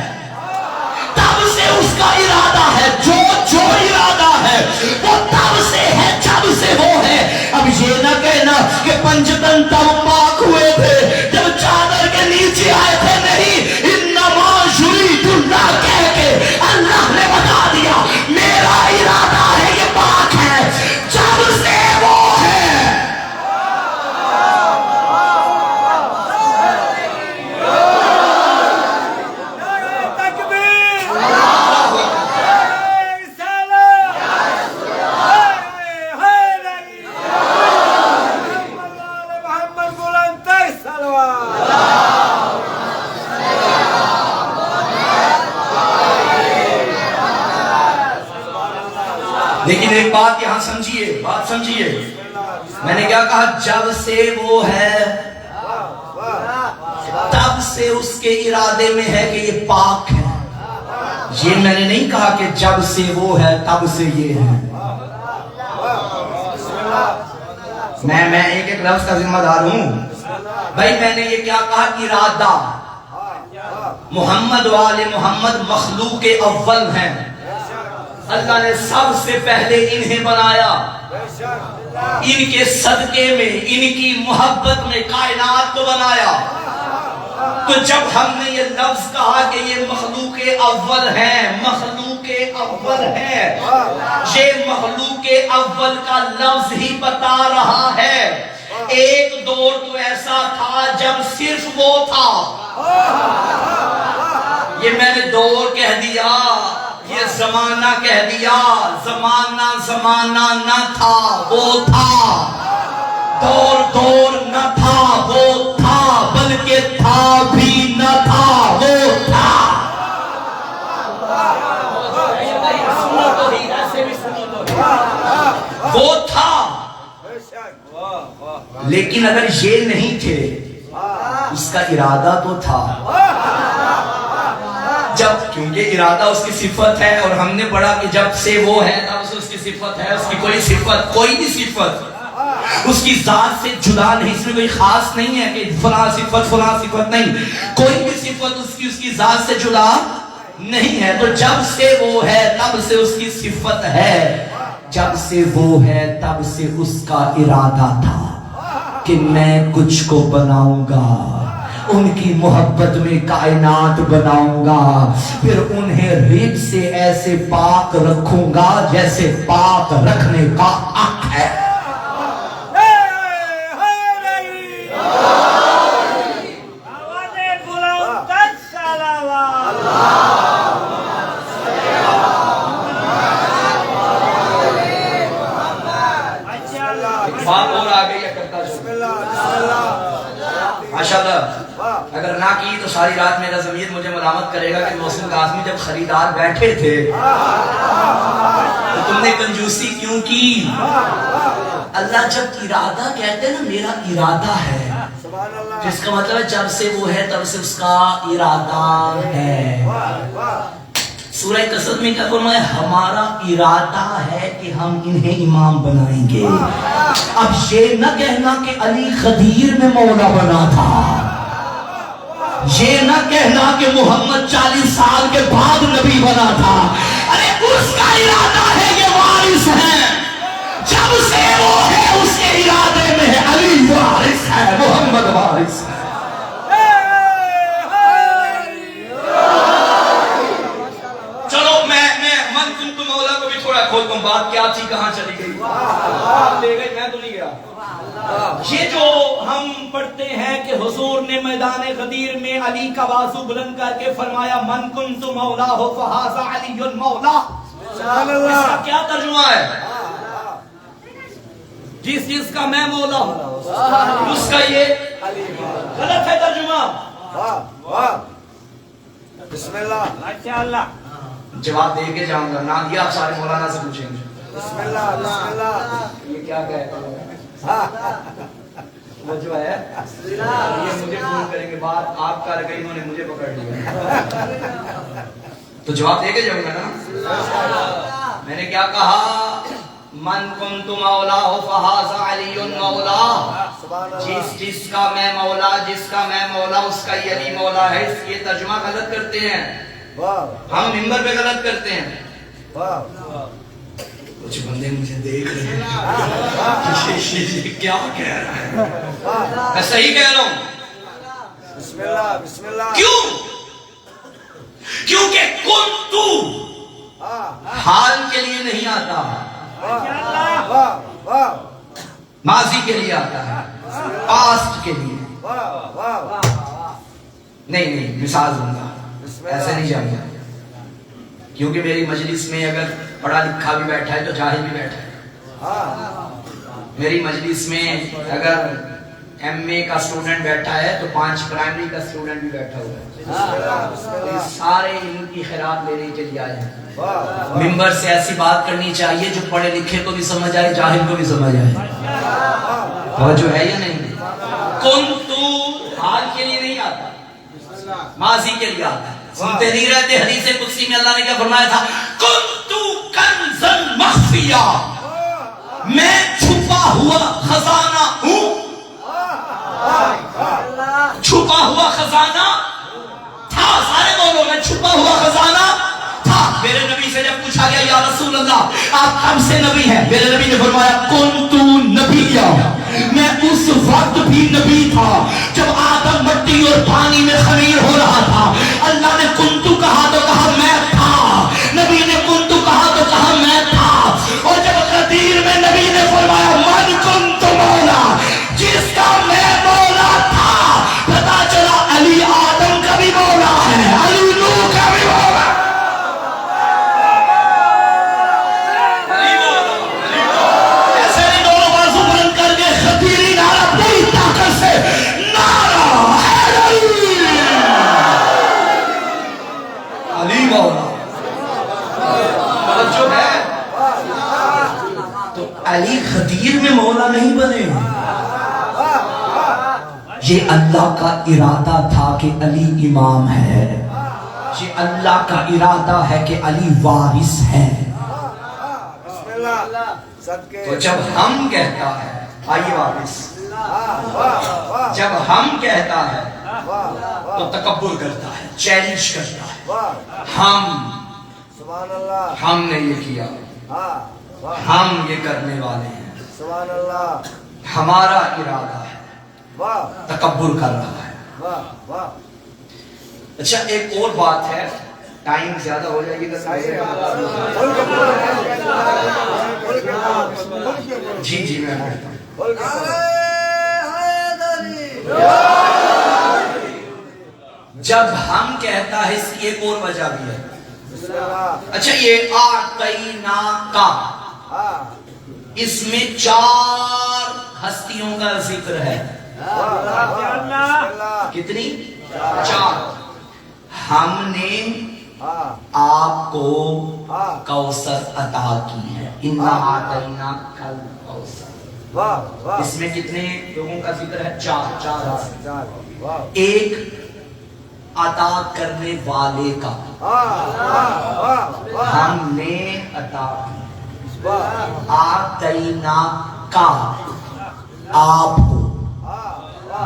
تب سے اس کا ارادہ ہے، جو ارادہ ہے وہ تب سے ہے جب سے وہ ہے۔ اب یہ نہ کہنا کہ پنجتن تب پاک ہوئے تھے جب چادر کے نیچے آئے تھے، نہیں، انما یرید اللہ کہہ کے اللہ نے بتا دیا میرا ارادہ ہے یہ پاک ہے جب سے وہ ہے۔ لیکن ایک بات یہاں سمجھیے، بات سمجھیے، میں نے کیا کہا؟ جب سے وہ ہے تب سے اس کے ارادے میں ہے کہ یہ پاک ہے۔ یہ میں نے نہیں کہا کہ جب سے وہ ہے تب سے یہ ہے. میں ایک ایک لفظ کا ذمہ دار ہوں بھائی. میں نے یہ کیا کہا؟ ارادہ. محمد والے محمد مخلوق اول ہیں. اللہ نے سب سے پہلے انہیں بنایا. ان کے صدقے میں، ان کی محبت میں کائنات کو بنایا. تو جب ہم نے یہ لفظ کہا کہ یہ مخلوق اول ہیں، مخلوق اول ہیں، یہ مخلوق اول کا لفظ ہی بتا رہا ہے ایک دور تو ایسا تھا جب صرف وہ تھا. یہ میں نے دور کہہ دیا، یہ زمانہ کہہ دیا. زمانہ نہ تھا، وہ تھا. دور نہ تھا، وہ تھا. بلکہ تھا بھی نہ تھا، وہ تھا. وہ تھا. لیکن اگر یہ نہیں تھے، اس کا ارادہ تو تھا. جب کیونکہ ارادہ اس کی صفت ہے، اور ہم نے پڑھا کہ جب سے وہ ہے تب سے اس کی صفت ہے. اس کی کوئی صفت، کوئی بھی صفت اس کی ذات سے جدا نہیں. اس میں کوئی خاص نہیں ہے کہ فلاں صفت نہیں. کوئی بھی صفت اس کی ذات سے جدا نہیں ہے. تو جب سے وہ ہے تب سے اس کی صفت ہے. جب سے وہ ہے تب سے اس کا ارادہ تھا کہ میں کچھ کو بناؤں گا، ان کی محبت میں کائنات بناؤں گا، پھر انہیں ریت سے ایسے پاک رکھوں گا جیسے پاک رکھنے کا حق ہے. بات اور آ گئی ہے کرتا ماشاءاللہ. اگر نہ کی تو ساری رات میرا ضمیر مجھے ملامت کرے گا کہ محسن قاسمی جب خریدار بیٹھے تھے تو تم نے کنجوسی کیوں کی. اللہ جب ارادہ کہتے ہیں نا، میرا ارادہ ہے، جس کا مطلب ہے جب سے وہ ہے تب سے اس کا ارادہ ہے. سورہ قصص میں کیا فرمایا؟ ہمارا ارادہ ہے کہ ہم انہیں امام بنائیں گے. اب یہ نہ کہنا کہ علی خدیر میں مولا بنا تھا، یہ نہ کہنا کہ محمد 40 سال کے بعد نبی بنا تھا. ارے اس کا ارادہ ہے یہ وارث ہے. جب سے وہ ہے اس کے ارادے میں ہے علی وارث ہے، محمد وارث ہے. کھول تم بات کیا تھی، کہاں چلی گئی؟ لے گئی، میں تو نہیں گیا. یہ جو ہم پڑھتے ہیں کہ حضور نے میدان غدیر میں علی کا بازو بلند کر کے فرمایا من کنت مولا ہو فہذا علی مولا. اس کا کیا ترجمہ ہے؟ جس چیز کا میں مولا ہوں اس کا یہ غلط ہے ترجمہ. بسم اللہ. ماشاءاللہ. جواب دے کے جاؤں گا، نہ دیا آپ سارے مولانا سے پوچھیں گے. بسم اللہ. بسم اللہ. یہ کیا کہتا ہے وہ جو ہے یہ مجھے فون کریں گے، بات آپ کر گئی، انہوں نے مجھے پکڑ لیا. تو جواب دے کے جاؤں گا نا. میں نے کیا کہا؟ من کنت مولا ہو فہذا علی مولا. جس کا میں مولا، جس کا میں مولا اس کا یہ علی مولا ہے. اس یہ ترجمہ غلط کرتے ہیں ہم، ممبر پہ غلط کرتے ہیں. کچھ بندے مجھے دیکھ رہے ہیں کیا کہہ رہا ہے. میں صحیح کہہ رہا ہوں. بسم اللہ. بسم اللہ. کیوں؟ کیونکہ کنتو حال کے لیے نہیں آتا، ماضی کے لیے آتا ہے، پاسٹ کے لیے نہیں. مثال دوں گا، ایسے نہیں جانتا. کیونکہ میری مجلس میں اگر پڑھا لکھا بھی بیٹھا ہے تو جاہل بھی بیٹھا ہے. میری مجلس میں اگر ایم اے کا اسٹوڈنٹ بیٹھا ہے تو 5 پرائمری کا اسٹوڈنٹ بھی بیٹھا ہوا ہے. سارے ان کی خیرات لینے کے لیے آئے ہیں. ممبر سے ایسی بات کرنی چاہیے جو پڑھے لکھے کو بھی سمجھ آئے، جاہل کو بھی سمجھ آئے. توجہ ہے یا نہیں؟ کن تو حال کے لیے نہیں آتا، ماضی کے لیے آتا ہے. سنتے نہیں رہتے؟ حدیث قدسی میں اللہ نے کیا فرمایا تھا؟ کنتو کنزن مخفیا، میں چھپا ہوا خزانہ ہوں. چھپا ہوا خزانہ تھا. سارے بولو میں چھپا ہوا خزانہ تھا. میرے نبی سے جب پوچھا گیا یا رسول اللہ آپ کب سے نبی ہیں؟ میرے نبی نے فرمایا کنتو نبیا، میں اس وقت بھی نبی تھا جب آدم مٹی اور پانی میں خمیر ہو رہا تھا. اللہ نے کنتو کہا تو کہا میں تھا، نبی نے کنتو کہا تو کہا میں تھا. اور جب غدیر میں نبی نے فرمایا من کنتو مولا، جس کا میں مولا تھا، پتا چلا علی آدم کا بھی مولا ہے، علی نوح کا بھی مولا ہے. ایسے نہیں دونوں بازو بلند کر کے خطیری نعرہ پوری طاقت سے نعرہ حیدری، علی مولا. جو ہے تو علی خدیر میں مولا نہیں بنے. یہ اللہ کا ارادہ تھا کہ علی امام ہے. یہ اللہ کا ارادہ ہے کہ علی وارث ہے. بسم اللہ صدقے. تو جب ہم کہتا ہے، آئیے واپس، جب ہم کہتا ہے تو تکبر کرتا ہے، چیلنج کرتا ہے. سبحان اللہ. ہم نے یہ کیا، ہم یہ کرنے والے ہیں، سبحان اللہ. ہمارا ارادہ ہے. واہ تکبر کر رہا ہے. واہ واہ. اچھا ایک اور بات ہے، ٹائم زیادہ ہو جائے گی جی جی میں جب ہم کہتا ہے اس کی ایک اور وجہ بھی ہے. اچھا یہ آتینا کا، اس میں 4 ہستیوں کا ذکر ہے. کتنی؟ 4. ہم نے آپ کو کوثر عطا کی ہے. اِنَّا أَعْطَيْنَاكَ الْكَوْثَرَ. اس میں کتنے لوگوں کا ذکر ہے؟ 4. ایک عطا کرنے والے کا، ہم نے عطا کی. آتینا کا، آپ کو.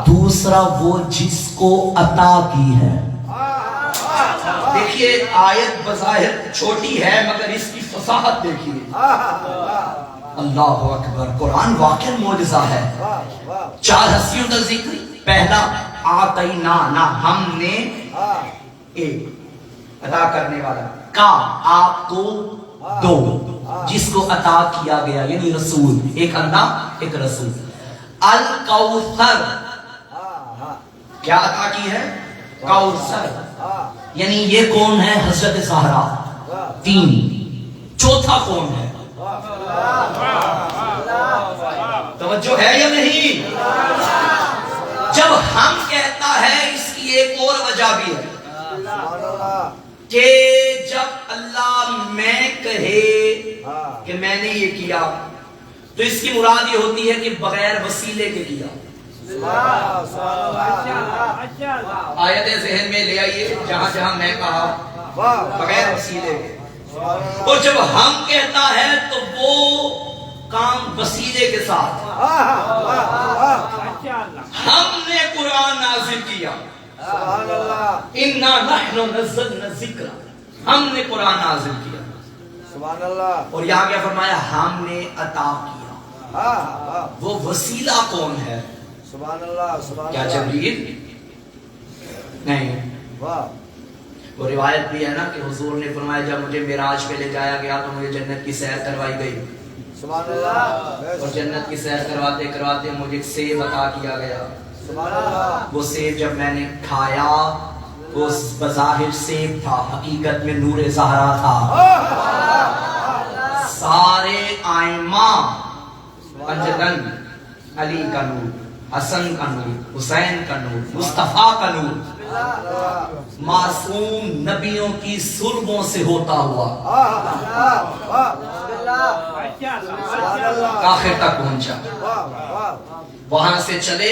دوسرا وہ جس کو عطا کی ہے. دیکھیے آیت بظاہر چھوٹی ہے مگر اس کی فصاحت دیکھیے. اللہ اکبر، قرآن واقعی معجزہ ہے. 4 ہستیوں کا ذکر. پہلا آتینا، نہ ہم نے، ایک عطا کرنے والا، کا آپ کو، 2 جس کو عطا کیا گیا یعنی رسول، ایک اللہ ایک رسول. الکوثر، کیا عطا کی ہے؟ کوثر. یعنی یہ کون ہے؟ حضرت زہرا. 3. چوتھا کون ہے؟ توجہ ہے یا نہیں؟ جب ہم کہتا ہے اس کی ایک اور وجہ بھی ہے کہ جب اللہ میں کہے کہ میں نے یہ کیا تو اس کی مراد یہ ہوتی ہے کہ بغیر وسیلے کے کیا. آیت ذہن میں لے آئیے جہاں جہاں میں کہا بغیر وسیلے کے. اور جب ہم کہتا ہے تو وہ کام وسیلے کے ساتھ. ہم نے قرآن نازل کیا. اِنَّا نَحْنُ نَزَّلْنَا الذِّكْرَ، ہم نے قرآن نازل کیا. سبحان اللہ. اور یہاں کیا فرمایا؟ ہم نے عطا کیا. وہ وسیلہ کون ہے؟ سبحان اللہ. سبحان کیا اللہ. جبریل؟ نہیں. واہ. وہ روایت بھی ہے نا کہ حضور نے فرمایا جب مجھے معراج پہ لے جایا گیا تو مجھے جنت کی سیر کروائی گئی. سبحان اللہ. اور جنت کی سیر کرواتے کرواتے مجھے ایک سیب عطا کیا گیا. سبحان اللہ. وہ سیب جب میں نے کھایا وہ بظاہر سیب تھا، حقیقت میں نور زہرا تھا. سارے آئمہ پنجتن، علی کا نور، حسن کا نور، حسین کا نور، مصطفیٰ کا نور، معصوم نبیوں کی سربوں سے ہوتا ہوا آخر تک پہنچا. وہاں سے چلے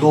2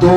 2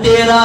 13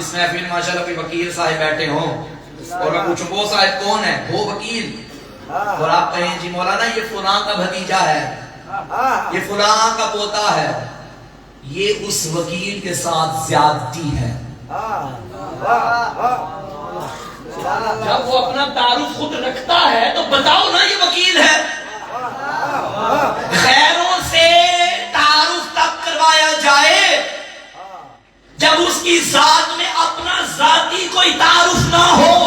اس محفل میں ماشاءاللہ کوئی وکیل صاحب بیٹھے ہوں اور میں پوچھوں وہ صاحب کون ہے، وہ وکیل، اور آپ کہیں جی مولانا یہ فلاں کا بھتیجا ہے، یہ فلاں کا پوتا ہے، یہ اس وکیل کے ساتھ زیادتی ہے۔ جب وہ اپنا تعارف خود رکھتا ہے تو بتاؤ نا یہ وکیل ہے۔ غیروں سے تعارف تب کروایا جائے جب اس کی ذات میں اپنا ذاتی کوئی تعارف نہ ہو،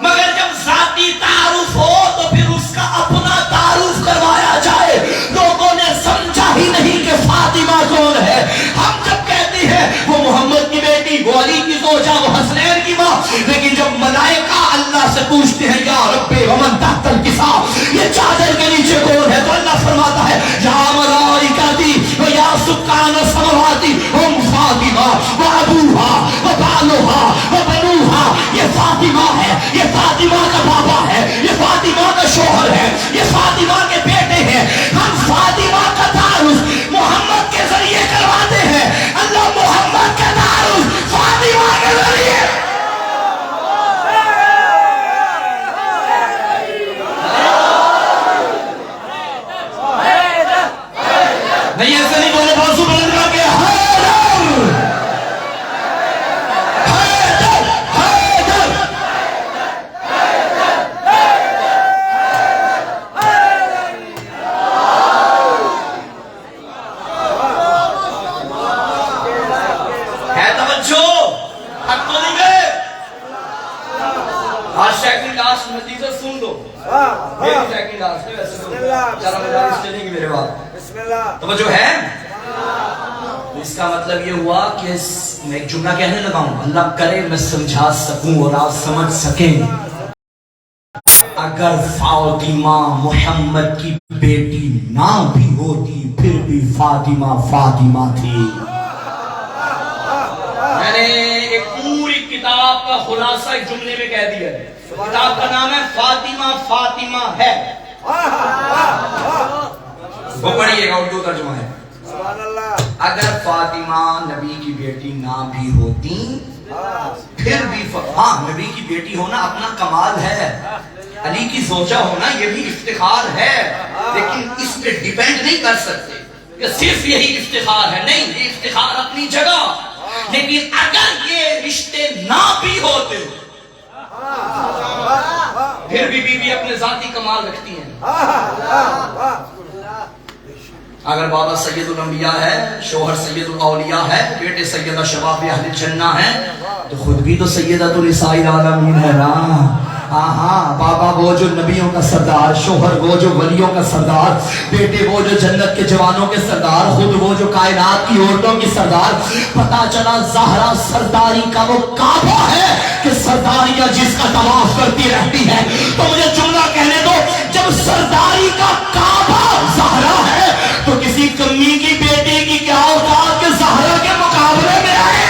مگر جب ذاتی تعارف ہو تو پھر اس کا اپنا تعارف کروایا جائے۔ لوگوں نے سمجھا ہی نہیں کہ فاطمہ کون ہے۔ ہم جب کہتے ہیں وہ محمد کی بیٹی، وہ علی کی زوجہ، وہ حسنین کی ماں، لیکن جب ملائکہ اللہ سے پوچھتے ہیں یا رب ومن تحت الکساء، یہ چادر کے نیچے کون ہے، تو اللہ فرماتا ہے یا ملائکتی و یا سکان السماواتی ہم فاطمہ و ابوہا و بالوہا و بنوہا۔ یہ فاطمہ ہے، یہ فاطمہ کا بابا ہے، یہ فاطمہ کا شوہر ہے، یہ فاطمہ کے بیٹے ہیں۔ ہم فاطمہ کا تعارف محمد کے ذریعے کرواتے ہیں، اللہ محمد کا تعارف فاطمہ کے ذریعے۔ نہیں ایسے نہیں بولے، بازو بلند کر کے حیدر حیدر حیدر۔ ہے توجہ، حق تو نہیں گئے؟ آج سیکنڈ لاسٹ نتیجہ سن دو، میری سیکنڈ لاسٹ ہے، ویسے تو چارہ مدارس چلیں گی میرے بعد۔ توجہ ہے؟ تو اس کا مطلب یہ ہوا کہ میں ایک جملہ کہنے لگا ہوں، اللہ کرے میں سمجھا سکوں اور آپ سمجھ سکیں۔ اگر فاطمہ محمد کی بیٹی نہ بھی ہوتی پھر بھی فاطمہ فاطمہ تھی۔ میں نے ایک پوری کتاب کا خلاصہ ایک جملے میں کہہ دیا ہے، کتاب کا نام ہے فاطمہ فاطمہ ہے، وہ پڑھیے گا، اردو ترجمہ ہے۔ اگر فاطمہ نبی کی بیٹی نہ بھی ہوتی پھر بھی ہاں نبی کی بیٹی ہونا اپنا کمال ہے، علی کی زوجہ ہونا یہ بھی افتخار ہے، لیکن اس پہ ڈیپینڈ نہیں کر سکتے کہ صرف یہی افتخار ہے، نہیں، یہ افتخار اپنی جگہ، لیکن اگر یہ رشتے نہ بھی ہوتے پھر بھی بیوی اپنے ذاتی کمال رکھتی ہیں۔ اگر بابا سید الانبیاء ہے، شوہر سید الاولیاء ہے، بیٹے سیدہ شباب اہل جنہ ہیں، تو خود بھی تو سیدۃ النساء العالمین ہے نا۔ ہاں بابا وہ جو نبیوں کا سردار، شوہر وہ جو ولیوں کا سردار، بیٹے وہ جو جنت کے جوانوں کے سردار، خود وہ جو کائنات کی عورتوں کی سردار۔ پتا چلا زہرا سرداری کا وہ کعبہ ہے کہ سرداریاں جس کا طواف کرتی رہتی ہے۔ تو مجھے جملہ کہنے دو، جب سرداری کا کعبہ زہرا ہے تو کسی کمی کی بیٹی کی کیا اوقات کے زہرا کے مقابلے میں آئے؟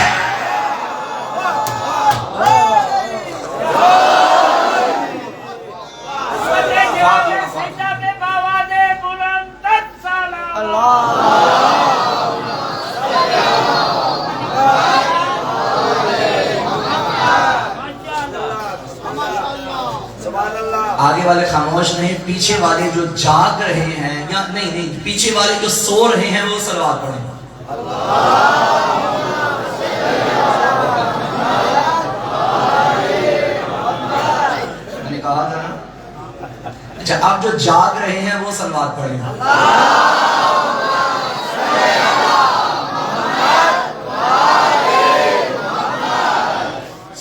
آگے والے خاموش نہیں، پیچھے والے جو جاگ رہے ہیں یا نہیں پیچھے والے جو سو رہے ہیں وہ صلوات پڑھیں۔ میں نے کہا تھا نا، اچھا اب جو جاگ رہے ہیں وہ صلوات پڑھیں۔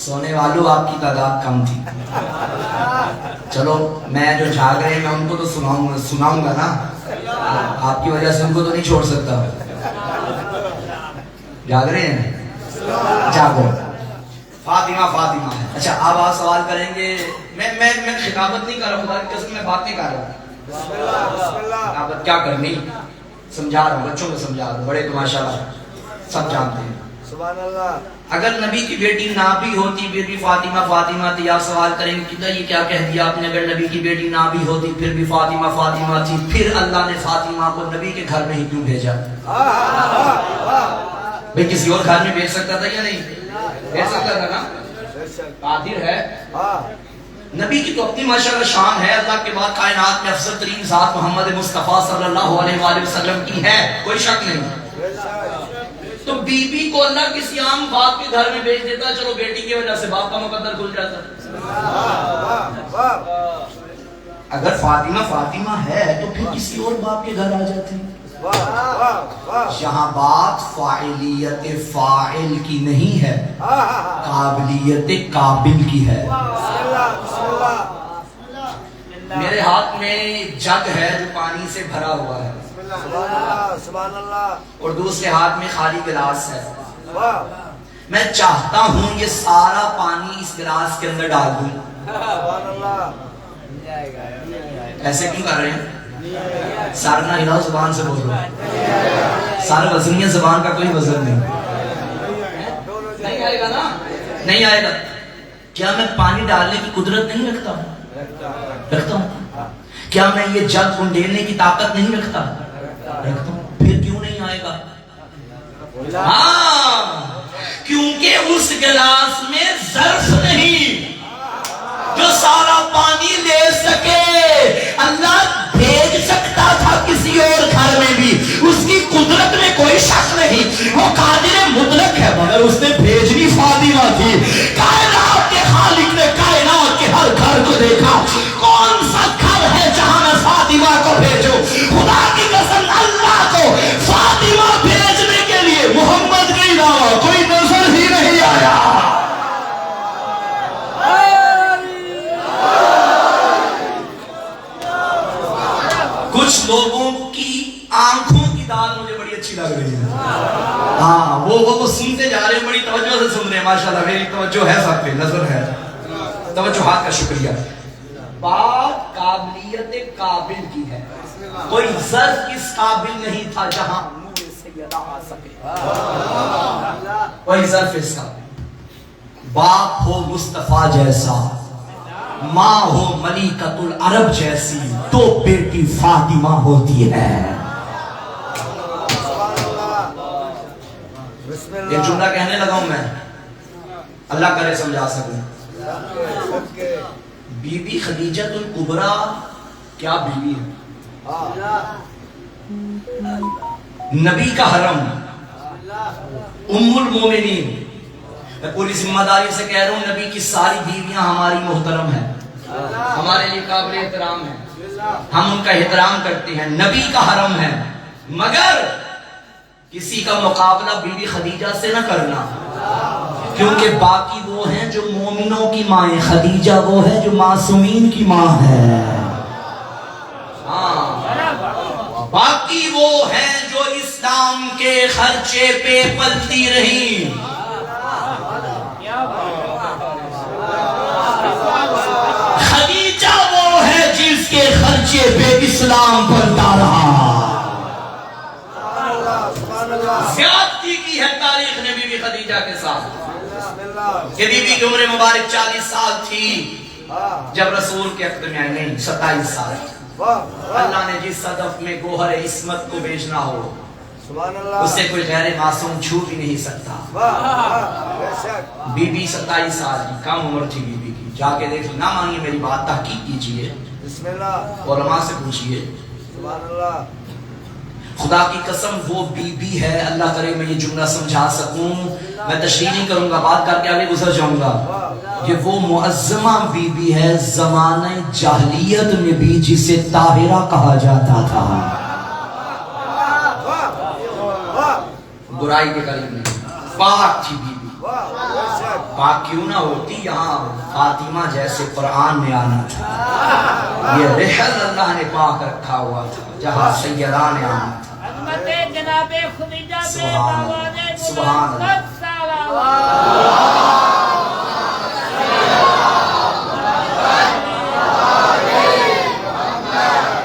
سونے والوں آپ کی تعداد کم تھی، چلو میں جو جاگ رہے ہیں میں ان کو تو سناؤں گا نا، آپ کی وجہ سے ان کو تو نہیں چھوڑ سکتا۔ جاگ رہے ہیں؟ جاگو، فاطمہ فاطمہ ہے۔ اچھا اب آپ سوال کریں گے، میں خطابت نہیں کر رہا ہوں، خدا کی قسم میں بات نہیں کر رہا ہوں، خطابت کیا کرنی، سمجھا رہا ہوں، بچوں کو سمجھا رہا ہوں، بڑے تو ماشاءاللہ سب جانتے ہیں۔ سبحان اللہ۔ اگر نبی کی بیٹی نہ بھی ہوتی پھر بھی فاطمہ فاطمہ تھی، آپ سوال کریں گے کہ یہ کیا کہہ دیا آپ نے، اگر نبی کی بیٹی نہ بھی ہوتی پھر بھی فاطمہ فاطمہ تھی، پھر اللہ نے فاطمہ کو نبی کے گھر میں ہی کیوں بھیجا؟ بھئی کسی اور گھر میں بیچ سکتا تھا یا نہیں؟ بیچ سکتا تھا نا؟ بے شک قادر ہے. ہاں نبی کی تو اپنی ماشاءاللہ شان ہے. اللہ کے بعد کائنات میں افضل ترین ذات محمد مصطفیٰ صلی اللہ علیہ وآلہ وسلم کی ہے, کوئی شک نہیں. بے شک تو بی بی کو اللہ کسی عام باپ کے گھر میں بھیج دیتا, چلو بیٹی کی وجہ سے باپ کا مقدر کھل جاتا. واہ واہ اگر فاطمہ ہے تو پھر کسی اور باپ کے گھر آ جاتی. واہ واہ واہ یہاں بات فاعلیت فاعل کی نہیں ہے, قابلیت قابل کی ہے. بسم اللہ بسم اللہ میرے ہاتھ میں جگ ہے جو پانی سے بھرا ہوا ہے, سبحان اللہ سبحان اللہ اور دوسرے ہاتھ میں خالی گلاس ہے. واہ میں چاہتا ہوں یہ سارا پانی اس گلاس کے اندر ڈال دوں. سبحان اللہ ایسے کیوں کر رہے ہیں؟ سارا نہ ہلاؤ, زبان سے بولو. سارا وزن ہے, زبان کا کوئی وزن نہیں. نہیں آئے گا نا, نہیں آئے گا. کیا میں پانی ڈالنے کی قدرت نہیں رکھتا ہوں؟ رکھتا ہوں. کیا میں یہ جگ انڈیلنے کی طاقت نہیں رکھتا؟ رکھتا ہوں. پھر کیوں نہیں آئے گا؟ ہاں, کیونکہ اس گلاس میں ظرف نہیں جو سارا پانی لے سکے. اللہ بھیج سکتا تھا کسی اور گھر میں بھی, اس کی قدرت میں کوئی شک نہیں, وہ قادر مطلق ہے, مگر اس نے بھیجنی فاطمہ تھی. کائنات کے خالق نے کائنات کے ہر گھر کو دیکھا, کون سا گھر ہے جہاں میں فاطمہ کو بھیجوں. خدا کی قسم اللہ کو فاطمہ بھیجنے کے لیے محمد کے علاوہ کوئی نظر ہی نہیں آیا. کچھ لوگوں کی آنکھوں کی دال مجھے بڑی اچھی لگ رہی ہے. ہاں, وہ سنتے جا رہے ہیں, بڑی توجہ سے سن رہے ہیں. ماشاءاللہ میری توجہ ہے, سب پہ نظر ہے. توجہات کا شکریہ. بات قابلیت قابل کی ہے, کوئی ظرف اس قابل نہیں تھا جہاں نور سیدہ آ سکے. کوئی ظرف اس قابل. باپ ہو مصطفیٰ جیسا, ماں ہو ملکۃ العرب جیسی, تو بیٹی فاطمہ ہوتی ہے. بسم یہ اللہ جملہ کہنے لگا ہوں میں, اللہ کرے سمجھا سکوں. سب کے بی بی خدیجہ الکبریٰ کیا بیوی ہے, نبی کا حرم, ام المومنین. میں پوری ذمہ داری سے کہہ رہا ہوں, نبی کی ساری بیویاں ہماری محترم ہیں, ہمارے لیے قابل احترام ہیں, ہم ان کا احترام کرتے ہیں. نبی کا حرم ہے, مگر کسی کا مقابلہ بی بی خدیجہ سے نہ کرنا, کیونکہ باقی وہ ہیں جو مومنوں کی ماں ہیں, خدیجہ وہ ہے جو معصومین کی ماں ہے. ہاں, باقی وہ ہیں جو اسلام کے خرچے پہ پلتی رہیں. خدیجہ وہ ہے جس کے خرچے پہ اسلام پلتا رہا. زیادتی کی ہے تاریخ نے بی بی خدیجہ کے ساتھ. بسم اللہ کہ بی بی کی عمر مبارک 40 سال تھی جب رسول کے عقد میں آئی, نہیں 27 سال. اللہ نے جس صدف میں گوہر عصمت کو بیچنا ہو, سبحان اللہ اسے کوئی غیر معصوم چھو بھی نہیں سکتا. بے شک بی بی 27 سال کی, کم عمر تھی بی بی کی. جا کے دیکھ, نہ مانیے میری بات, تحقیق کیجئے, بسم اللہ علماء سے پوچھئے. سبحان اللہ خدا کی قسم وہ بی بی ہے, اللہ کرے میں یہ جملہ سمجھا سکوں. میں تشریح نہیں کروں گا, بات کر کے آگے گزر جاؤں گا. کہ وہ معظمہ بی بی ہے زمانہ جاہلیت میں بھی, جسے طاہرہ کہا جاتا تھا. برائی کے قریب نہیں, پاک تھی بی بی. بے شک پاک کیوں نہ ہوتی, یہاں فاطمہ جیسے قرآن میں آنا تھا. یہ رحل اللہ نے پاک رکھا ہوا تھا جہاں سیدہ نے آنا تھا. حضرت جناب خدیجہ پہ سبحان اللہ, دعوت سبحان اللہ. مبارک صلوات.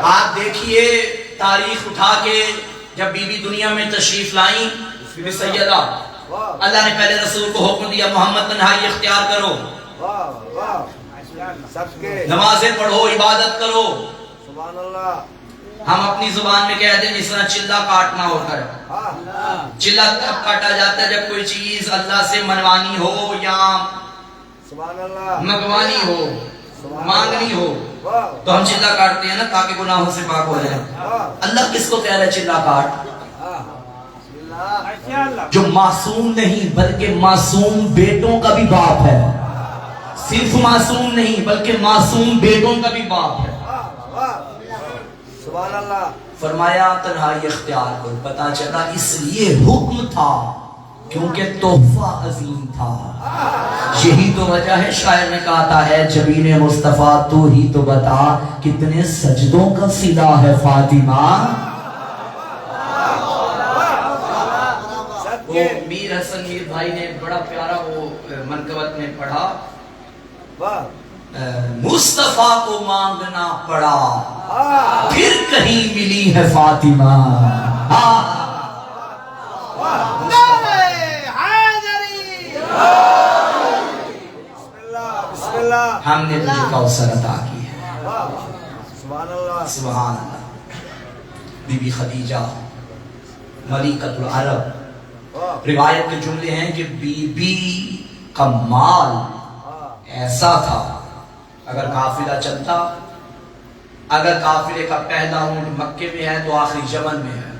آپ دیکھیے تاریخ اٹھا کے, جب بی بی دنیا میں تشریف لائیں, بی بی سیدہ, اللہ نے پہلے رسول کو حکم دیا محمد تنہائی اختیار کرو, واہ واہ سب کے نمازیں پڑھو, عبادت کرو. سبحان اللہ ہم اپنی زبان میں کہتے ہیں جس طرح چلہ کاٹنا ہوتا ہے. چلہ تب کاٹا جاتا ہے جب کوئی چیز اللہ سے منوانی ہو یا سبحان اللہ. منگوانی ہو، مانگنی ہو، تو ہم چلہ کاٹتے ہیں نا تاکہ گناہوں سے پاک ہو جائیں. اللہ کس کو کہہ رہا ہے چلہ کاٹ؟ جو معصوم نہیں بلکہ معصوم بیٹوں کا بھی باپ ہے. صرف معصوم نہیں بلکہ معصوم بیٹوں کا بھی باپ ہے. سبحان اللہ. فرمایا تنہائی اختیار کرو. پتا چلا اس لیے حکم تھا کیونکہ تحفہ عظیم تھا. یہی تو وجہ ہے شاعر نے کہا تھا ہے جبین مصطفیٰ تو ہی تو بتا کتنے سجدوں کا صلہ ہے فاطمہ. وہ میر حسن میر بھائی نے بڑا پیارا وہ منقبت میں پڑھا مصطفیٰ کو مانگنا پڑا پھر کہیں ملی ہے فاطمہ. بسم اللہ. ہم نے تجھے کوثر عطا کی ہے. سبحان اللہ. سبحان اللہ. بی بی خدیجہ ملکۃ العرب. روایت کے جملے ہیں کہ بی بی کا مال ایسا تھا اگر قافلہ چلتا، اگر قافلے کا پہلا اونٹ مکے میں ہے تو آخری یمن میں ہے.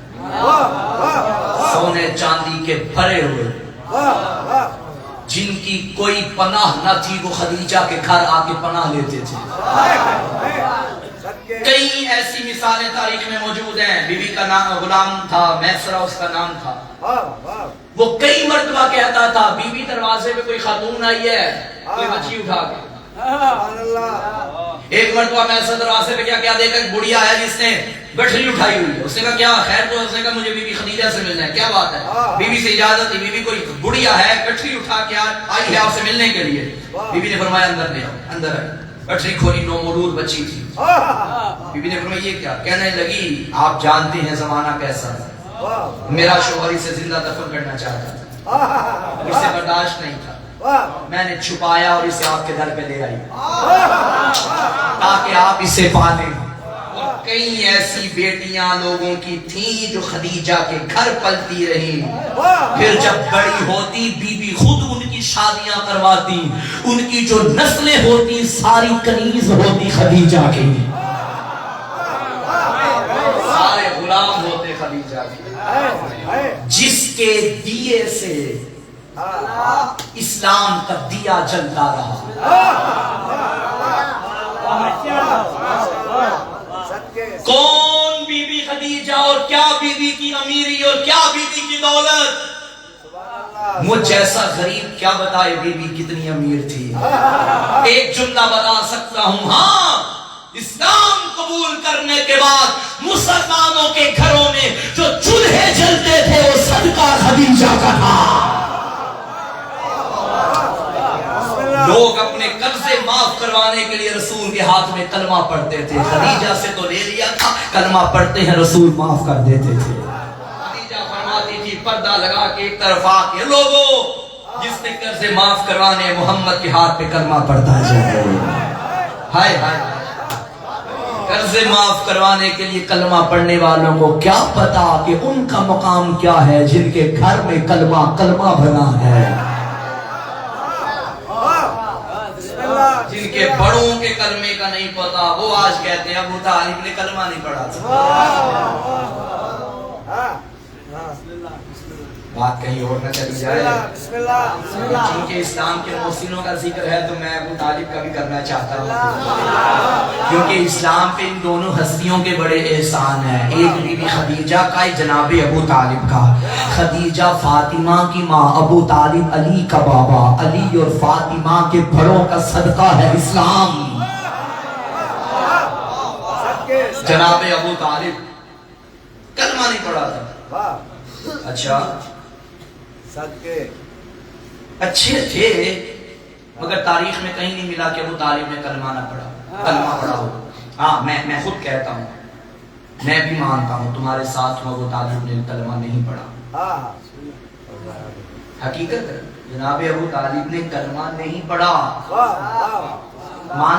سونے چاندی کے بھرے ہوئے جن کی کوئی پناہ نہ تھی وہ خدیجہ کے گھر آ کے پناہ لیتے تھے. کئی ایسی مثالیں تاریخ میں موجود ہیں. بی بی کا نام غلام تھا، میسرہ اس کا نام تھا. وہ کئی مرتبہ کہتا تھا بی بی دروازے پہ کوئی خاتون آئی ہے کوئی بچی اٹھا کے. ایک مرتبہ میسرہ دروازے پہ کیا دیکھا ایک بڑھیا ہے جس نے گٹھری اٹھائی ہوئی ہے. اس نے کہا کیا خیر؟ تو اس نے کہا مجھے بی بی خدیجہ سے ملنا ہے. کیا بات ہے؟ بی بی سے اجازت تھی. بی بی کوئی بڑھیا ہے گٹھری اٹھا کے آئی ہے آپ سے ملنے کے لیے. بی بی نے فرمایا اندر لے آؤ. اندر ہے. گٹھری کھولی، نومولود بچی تھی. بی بی نے فرمایا یہ کیا؟ کہنے لگی آپ جانتے ہیں زمانہ کیسا ہے. میرا شوہر اسے زندہ دفن کرنا چاہتا تھا، اسے برداشت نہیں تھا. میں نے چھپایا اور اسے آپ کے گھر پہ لے آئی تاکہ آپ اسے پالیں. اور کئی ایسی بیٹیاں لوگوں کی تھیں جو خدیجہ کے گھر پلتی رہی. پھر جب بڑی ہوتی بی بی خود ان کی شادیاں کرواتی. ان کی جو نسلیں ہوتی ساری کنیز ہوتی خدیجہ کی. سارے غلام ہوتے خدیجہ کی. جس کے دیے سے اسلام کا دیا جلتا رہا. کون بی بی خدیجہ اور کیا بی بی کی امیری اور کیا بی بی کی دولت. مجھ جیسا غریب کیا بتائے بی بی کتنی امیر تھی. ایک جملہ بتا سکتا ہوں، ہاں اسلام قبول کرنے کے بعد مسلمانوں کے گھروں میں جو چولہے جلتے تھے وہ صدقہ خدیجہ کا تھا. لوگ اپنے قرضے معاف کروانے کے لیے رسول کے ہاتھ میں کلمہ پڑھتے تھے. خدیجہ سے تو لے لیا تھا، کلمہ پڑھتے ہیں رسول معاف کر دیتے تھے. خدیجہ فرماتی تھی پردہ لگا کے ایک طرف آ کے لوگوں جس نے قرضے معاف کروانے محمد کے ہاتھ پہ کلمہ پڑھتا جائے. ہائے ہائے. قرضے معاف کروانے کے لیے کلمہ پڑھنے والوں کو کیا پتا کہ ان کا مقام کیا ہے جن کے گھر میں کلمہ بنا ہے. جن کے بڑوں کے کلمے کا نہیں پتا وہ آج کہتے ہیں ابو طالب نے کلمہ نہیں پڑھا تھا. بات کہیں اور نہ چلی جائے. چونکہ اسلام کے محسنوں کا ذکر ہے تو میں ابو طالب کا بھی کرنا چاہتا ہوں کیونکہ اسلام پہ ان دونوں ہستیوں کے بڑے احسان ہیں. ایک بی بی خدیجہ کا، ایک جناب ابو طالب کا. خدیجہ فاطمہ کی ماں، ابو طالب علی کا بابا. علی اور فاطمہ کے بڑوں کا صدقہ ہے اسلام. جناب ابو طالب کلمہ نہیں پڑھا تھا. اچھا اچھے تھے مگر تاریخ میں کہیں نہیں ملا کہ ابو طالب نے کلمہ نہ پڑھا، کلمہ پڑھا ہو. ہاں میں خود کہتا ہوں، میں بھی مانتا ہوں تمہارے ساتھ ابو طالب نے کلمہ نہیں پڑھا. حقیقت ہے جناب ابو طالب نے کلمہ نہیں پڑھا. مان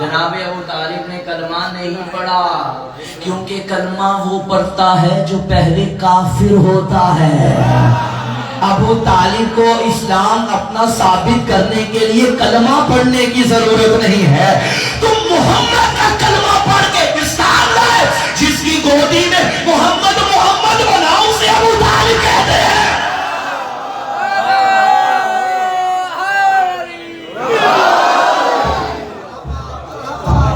جناب ابو طالب نے کلمہ نہیں پڑھا کیونکہ کلمہ وہ پڑھتا ہے جو پہلے کافر ہوتا ہے. ابو طالب کو اسلام اپنا ثابت کرنے کے لیے کلمہ پڑھنے کی ضرورت نہیں ہے. تم محمد کا کلمہ پڑھ کے اسلام لائے. جس کی گودی میں محمد محمد بنا اسے ابو طالب کہتے ہیں.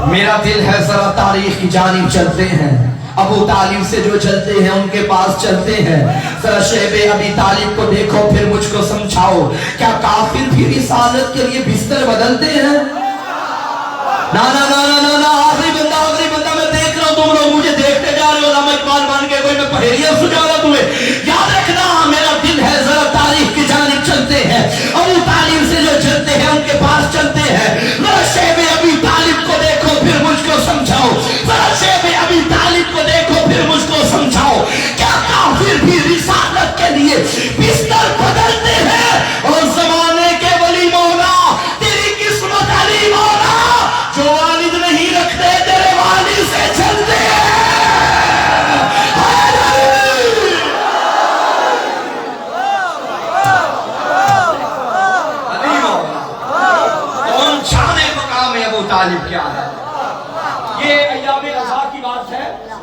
میرا دل ہے ذرا تاریخ کی جانب چلتے ہیں. ابو طالب سے جو چلتے ہیں ان کے پاس چلتے ہیں. ذرا شیب ابی طالب کو دیکھو پھر مجھ کو سمجھاؤ کیا کافر بھی رسالت کے لیے بستر بدلتے ہیں؟ نا نا نا نا نا نا آخری بندہ میں دیکھ رہا ہوں تم لوگ مجھے دیکھتے جا رہے ہو. علامہ اقبال مان کے کوئی میں پہیلیاں سجا رہا تمہیں. یاد رکھنا میرا دل ہے ذرا تاریخ کی جانب چلتے ہیں. ابو طالب سے جو چلتے ہیں ان کے پاس چلتے ہیں. ذرا شیب ابی طالب کو دیکھو پھر مجھ کو سمجھاؤ. ذرا شیب ابی طالب کو دیکھو پھر مجھ کو سمجھاؤ کیا کافر بھی رسالت کے لیے بستر بدلتے ہیں؟ اور زمانے کے ولی مولا تیری قسمت علی مولا جو والد نہیں رکھتے تیرے والد سے چلتے ہیں. علی مولا کون جانے مقام ابو طالب کیا ہے. یہ ایام ازا کی بات ہے.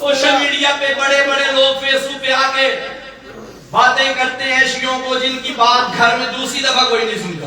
سوشل میڈیا پہ بڑے بڑے لوگ فیس بک پہ آ کے باتیں کرتے ہیں شیعوں کو جن کی بات گھر میں دوسری دفعہ کوئی نہیں سنتا.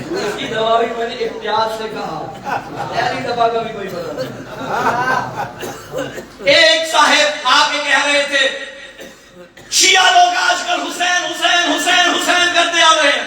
اس کی دوا بھی میں نے احتیاط سے کہا پہلی دفعہ کا بھی کوئی پتہ نہیں. ایک صاحب آ کے کہہ رہے تھے شیعہ لوگ آج کل حسین حسین حسین حسین کرتے آ رہے ہیں.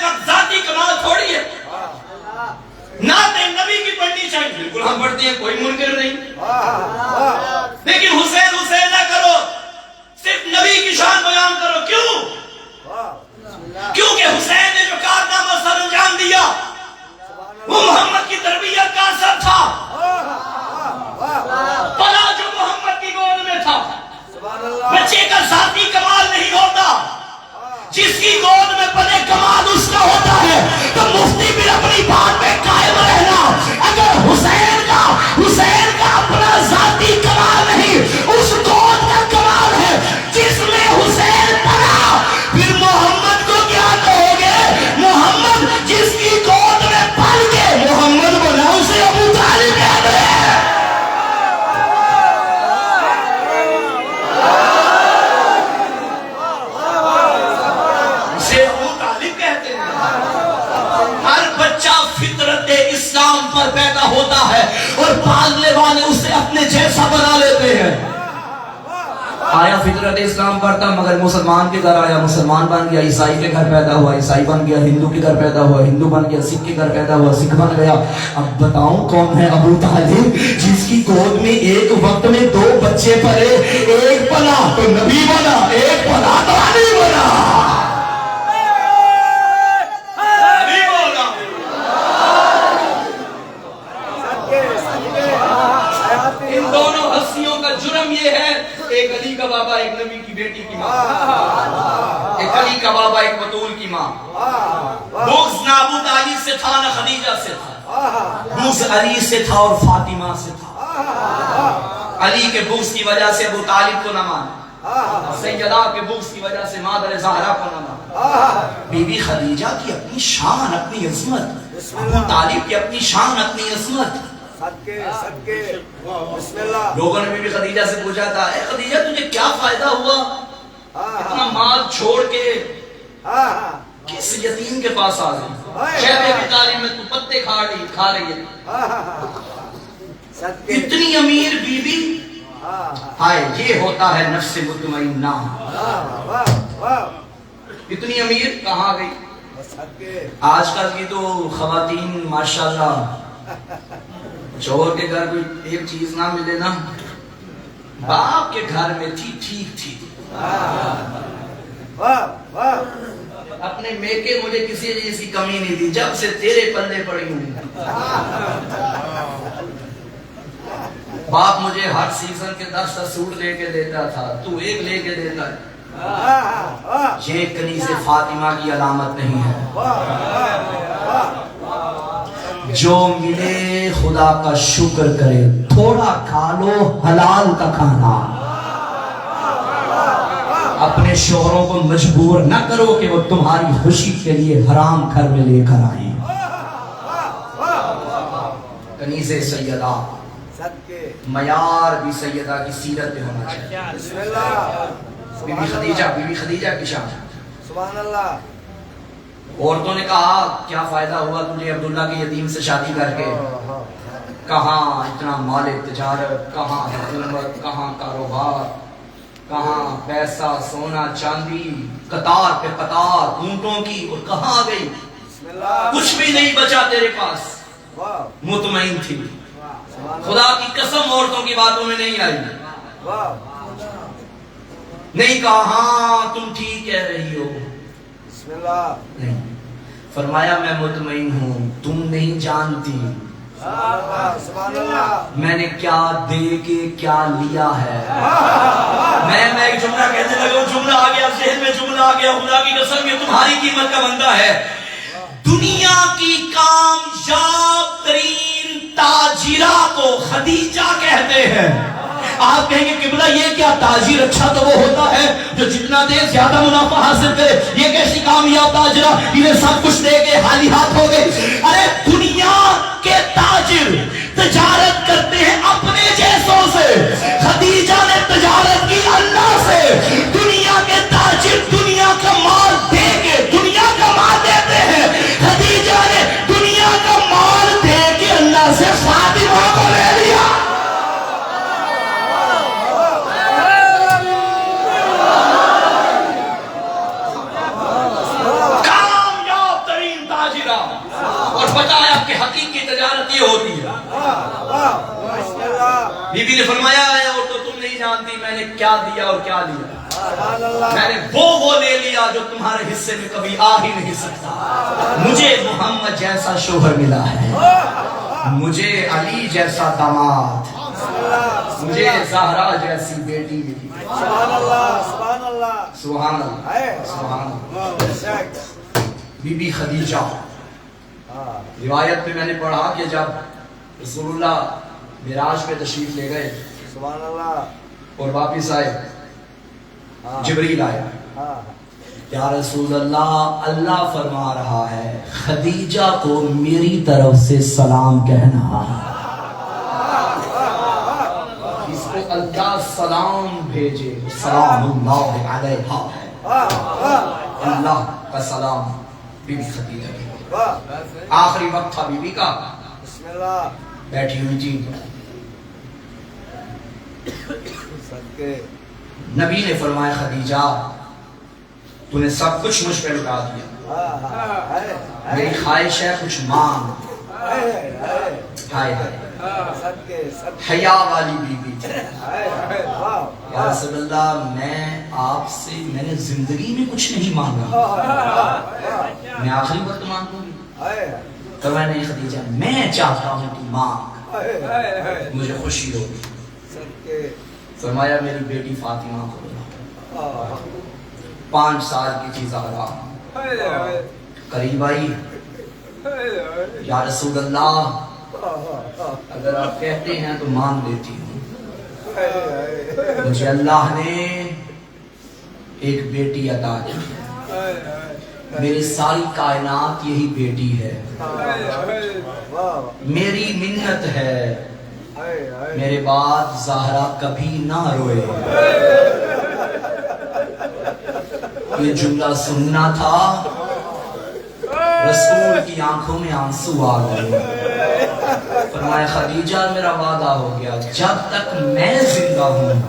کا ذاتی کمال تھوڑی ہے. نعت نبی کی پڑھنی چاہیے بالکل ہم پڑھتے ہیں کوئی منکر نہیں. لیکن حسین حسین نہ کرو صرف نبی کی شان بیان کرو. کیوں؟ کیونکہ حسین نے جو کارنامہ سر انجام دیا وہ محمد کی تربیت کا اثر تھا. پلا جو محمد کی گود میں تھا. بچے کا ذاتی کمال نہیں ہوتا جس کی گود میں پلے کمال اس کا ہوتا ہے. تو مفتی بھی اپنی بات میں قائم رہنا. اگر حسین کا اپنا ذاتی کمال نہیں اس گود کا کمال ہے جس میں حسین پڑا پھر محمد کو کیا کہو گے؟ محمد جس کی گود میں پل کے محمد بنا اسے ابو طالب کہتے ہیں. فطرت اسلام پر پیدا ہوتا ہے اور پالنے والے اسے اپنے جیسا بنا لیتے ہیں. آیا فطرت اسلام پر تھا مگر مسلمان کے گھر آیا مسلمان بن گیا. عیسائی کے گھر پیدا ہوا عیسائی بن گیا. ہندو کے گھر پیدا ہوا ہندو بن گیا. سکھ کے گھر پیدا ہوا سکھ بن گیا. اب بتاؤں کون ہے ابو طالب جس کی گود میں ایک وقت میں 2 بچے پلے. ایک پلا تو نبی بنا ایک پلا تو علی بنا. ان دونوں ہستیوں کا جرم یہ ہے ایک علی کا بابا ایک نبی کی بیٹی کی ماں. ایک علی کا بابا ایک بطول کی ماں. بغض نہ ابو طالب سے تھا نہ خدیجہ سے تھا. بغض علی سے تھا اور فاطمہ سے تھا. علی کے بغض کی وجہ سے ابو طالب کو نہ مانا. سیدہ کے بغض کی وجہ سے مادر زہرا کو نہ مانا. بی بی خدیجہ کی اپنی شان اپنی عظمت. ابو طالب کی اپنی شان اپنی عظمت. صدقے بسم اللہ. لوگوں نے بی بی خدیجہ سے پوچھا تھا اے خدیجہ تجھے کیا فائدہ ہوا اتنا مال چھوڑ کے کس یتیم کے پاس آ گئی. شیب ابی طالب میں تو پتے کھا رہی ہے. اتنی امیر بی بی ہائے یہ ہوتا ہے نفس مطمئنہ. اتنی امیر کہاں گئی. آج کل کی تو خواتین ماشاءاللہ شوہر کے گھر کوئی ایک چیز نہ ملے نا باپ کے گھر میں تھی ٹھیک تھی. اپنے میکے مجھے کسی چیز کی کمی نہیں دی جب سے تیرے پلے پڑی ہوں. باپ مجھے ہر سیزن کے 10 سوٹ لے کے دیتا تھا، تو ایک لے کے دیتا ہے۔ یہ کنیز فاطمہ کی علامت نہیں ہے۔ جو ملے خدا کا شکر کرے، تھوڑا کھا لو حلال کا کھانا، اپنے شوہروں کو مجبور نہ کرو کہ وہ تمہاری خوشی کے لیے حرام گھر میں لے کر آئیں۔ کنیز سیدہ، صدقے معیار بھی سیدہ کی سیرت پہ ہونا چاہیے۔ بسم اللہ بی بی خدیجہ کی شان۔ سبحان اللہ عورتوں نے کہا کیا فائدہ ہوا تجھے عبداللہ کے یتیم سے شادی کر کے؟ کہاں اتنا مال تجارت، کہاں حکومت، کہاں کاروبار، کہاں پیسہ سونا چاندی، قطار پہ قطار اونٹوں کی، اور کہاں آ گئی؟ بسم اللہ کچھ بھی نہیں بچا تیرے پاس۔ واہ مطمئن تھی، سبحان خدا کی قسم عورتوں کی باتوں میں نہیں آئی، اللہ واہ نہیں کہا ہاں تم ٹھیک کہہ رہی ہو، بسم اللہ نہیں، فرمایا میں مطمئن ہوں، تم نہیں جانتی سبحان اللہ میں نے کیا دے کے کیا لیا ہے۔ میں ایک جملہ کہنے لگا، جملہ آ گیا ذہن میں، جملہ آ گیا، خدا کی قسم یہ تمہاری قیمت کا بندہ ہے۔ دنیا کی کامیاب ترین تاجرہ کو خدیجہ کہتے ہیں۔ آپ کہیں گے قبلہ یہ کیا تاجر؟ اچھا تو وہ ہوتا ہے جو جتنا دے زیادہ منافع حاصل کرے، یہ کیسی کامیاب تاجرہ، انہیں سب کچھ دے کے خالی ہاتھ ہو گئے؟ ارے دنیا کے تاجر تجارت کرتے ہیں اپنے جیسوں سے، خدیجہ نے تجارت کی اللہ سے۔ دنیا کے تاجر دنیا کا مال دے کے دنیا کا مال دیتے ہیں، خدیجہ نے دنیا کا مال دے کے اللہ سے فاطمہ کو لے لیا۔ کامیاب ترین تاجرہ، اور بتایا کہ حقیقی تجارت یہ ہوتی ہے۔ بسم اللہ بی بی نے فرمایا ہے اور تو تم نہیں جانتی میں نے کیا دیا اور کیا لیا۔ سبحان اللہ میں نے وہ لے لیا جو تمہارے حصے میں کبھی آ ہی نہیں سکتا۔ مجھے محمد جیسا شوہر ملا ہے، مجھے علی جیسا داماد، مجھے زہرا جیسی بیٹی ملی۔ سبحان اللہ سبحان اللہ سبحان اللہ ہے سبحان اللہ۔ بے شک بی بی خدیجہ، روایت میں نے پڑھا کہ جب رسول اللہ معراج پہ تشریف لے گئے سبحان اللہ اور واپس آئے، جبریل آیا، یا رسول اللہ، اللہ فرما رہا ہے خدیجہ کو میری طرف سے سلام کہنا، اس کو اللہ سلام بھیجے، سلام اللہ علیہا ہے، اللہ کا سلام بی بی خدیجہ کی۔ آخری وقت تھا بی بی کا، بسم اللہ بیٹھی ہوئی تھی، صدقے نبی نے فرمایا خدیجہ تو نے سب کچھ مجھ پہ لٹا دیا، میری خواہش ہے کچھ مانگ۔ ہائے ہائے، صدقے صدقے حیا والی بی بی تھی۔ واہ یا رسول اللہ میں آپ سے میں نے زندگی میں کچھ نہیں مانگا، میں آخری وقت مانگوں گی؟ فرمایا نہیں خدیجہ، میں چاہتا ہوں کہ مانگ، مجھے خوشی ہوگی۔ صدقے فرمایا میری بیٹی فاطمہ کو بلاؤ۔ 5 سال کی تھی زہرا، قریب آئی، یا رسول اللہ اگر آپ کہتے ہیں تو مان لیتی ہوں، مجھے اللہ نے ایک بیٹی عطا کی ہے، میری ساری کائنات یہی بیٹی ہے، میری منت ہے میرے بعد زہرا کبھی نہ روئے۔ یہ جملہ سننا تھا، رسول کی آنکھوں میں آنسو آ گئے۔ فرمایا خدیجہ میرا وعدہ ہو گیا، جب تک میں زندہ ہوں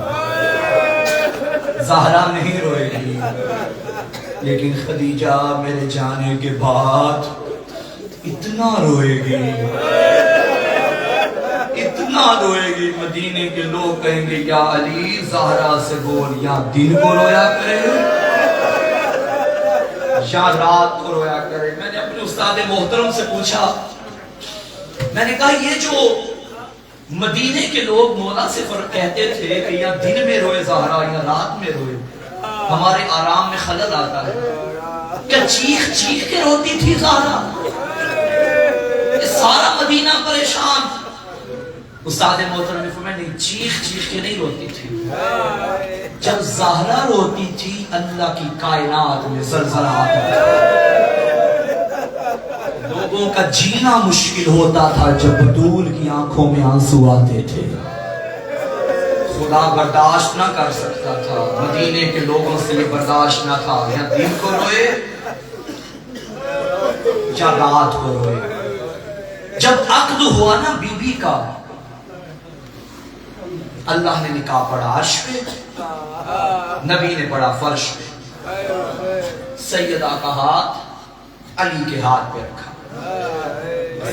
زہرا نہیں روئے گی، لیکن خدیجہ میرے جانے کے بعد اتنا روئے گی، اتنا روئے گی، مدینے کے لوگ کہیں گے یا علی زہرا سے بول، یا دن کو رویا کرے یا رات کو رویا کرے۔ میں نے اپنے استاد محترم سے پوچھا، میں نے کہا یہ جو مدینے کے لوگ مولا سے فرق کہتے تھے کہ یا دن میں روئے زہرا یا رات میں روئے، ہمارے آرام میں خلل آتا ہے۔ کیا چیخ چیخ کے روتی تھی زہرا؟ سارا مدینہ پریشان۔ استاد محترم نے فرمایا نہیں، چیخ چیخ کے نہیں روتی تھی، جب زہرا روتی تھی اللہ کی کائنات میں زلزلہ آتا تھا، لوگوں کا جینا مشکل ہوتا تھا جب بطول کی آنکھوں میں آنسو آتے تھے۔ خدا برداشت نہ کر سکتا تھا، مدینے کے لوگوں سے یہ برداشت نہ تھا، یا دن کو روئے یا رات کو روئے۔ جب عقد ہوا نا بی بی کا، اللہ نے نکاح پڑھا عرش پہ، نبی نے پڑھا فرش پہ، سیدہ کا ہاتھ علی کے ہاتھ پہ رکھا،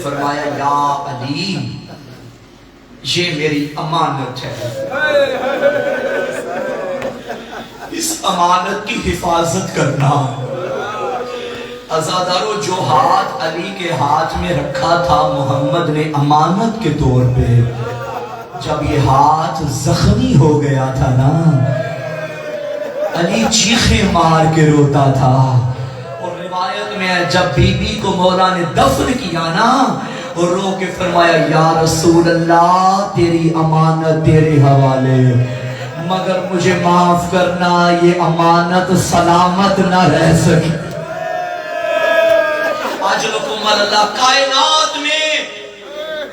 فرمایا یا علی یہ میری امانت ہے، اس امانت کی حفاظت کرنا۔ عزادارو جو ہاتھ علی کے ہاتھ میں رکھا تھا محمد نے امانت کے طور پہ، جب یہ ہاتھ زخمی ہو گیا تھا نا، علی چیخیں مار کے روتا تھا۔ اور روایت میں ہے جب بی بی کو مولا نے دفن کیا نا، اور رو کے فرمایا یا رسول اللہ تیری امانت تیرے حوالے، مگر مجھے معاف کرنا یہ امانت سلامت نہ رہ سکی۔ اجلکم اللہ، کائنات میں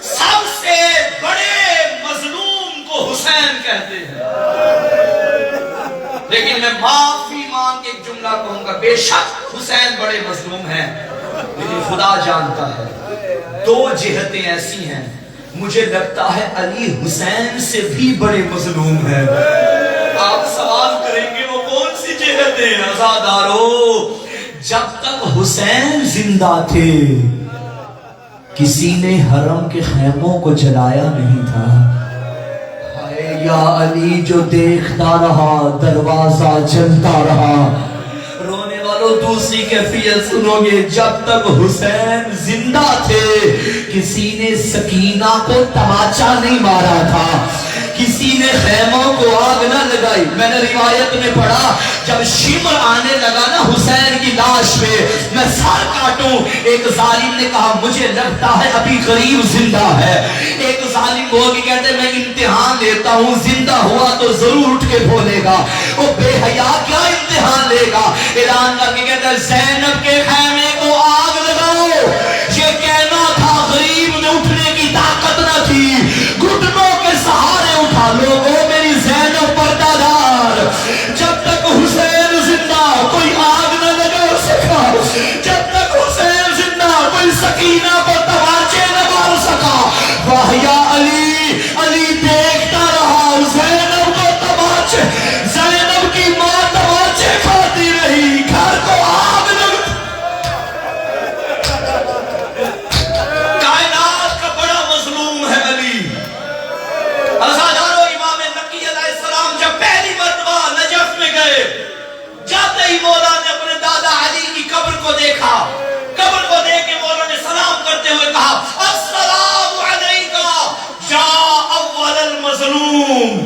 سب سے بڑے مظلوم کو حسین کہتے ہیں، لیکن میں معافی مانگ کے ایک جملہ کہوں گا، بے شک حسین بڑے مظلوم ہیں، لیکن خدا جانتا ہے دو جہتیں ایسی ہیں، مجھے لگتا ہے علی حسین سے بھی بڑے مظلوم ہیں۔ آپ سوال کریں گے وہ کون سی جہتیں؟ عزادارو، جب تک حسین زندہ تھے کسی نے حرم کے خیموں کو جلایا نہیں تھا۔ ہائے یا علی جو دیکھتا رہا دروازہ جلتا رہا۔ رونے والوں دوسری کیفیت سنو گے، جب تک حسین زندہ تھے کسی نے سکینہ کو تماچا نہیں مارا تھا، کسی نے خیموں کو آگ نہ لگائی۔ میں نے روایت میں پڑھا جب شمر آنے لگا نا حسین کی لاش پہ، میں سر کاٹوں، ایک ظالم نے کہا مجھے لگتا ہے ابھی قریب زندہ ہے۔ ایک ظالم ہو کے کہتے میں امتحان لیتا ہوں، زندہ ہوا تو ضرور اٹھ کے بولے گا۔ وہ بے حیا کیا امتحان لے گا؟ اعلان کر کے کہتے زینب کے خیمے کو آگ لگاؤ۔ یہ کہنا تھا، غریب نے اٹھنے کی طاقت نہ تھی، گھٹنوں کے سہارے اٹھا لوگوں میری زینب پردہ دار۔ جب تک حسین زندہ کوئی آگ نہ لگا سکا، جب تک حسین زندہ کوئی سکینہ کو تماچے نہ مار سکا۔ واہ یا علی، علی دیکھتا رہا زینب کو تماچے، زینب کی ماں تماچے کھاتی رہی، گھر کو آگ لگ۔ کائنات کا بڑا مظلوم ہے علی۔ عزادارو، امام نقی علیہ السلام جب پہلی مرتبہ نجف میں گئے، جاتے ہی مولا نے اپنے دادا علی کی قبر کو دیکھا، قبر کو دیکھ کے مولا نے سلام کرتے ہوئے کہا السلام علیکہ یا اول المظلوم،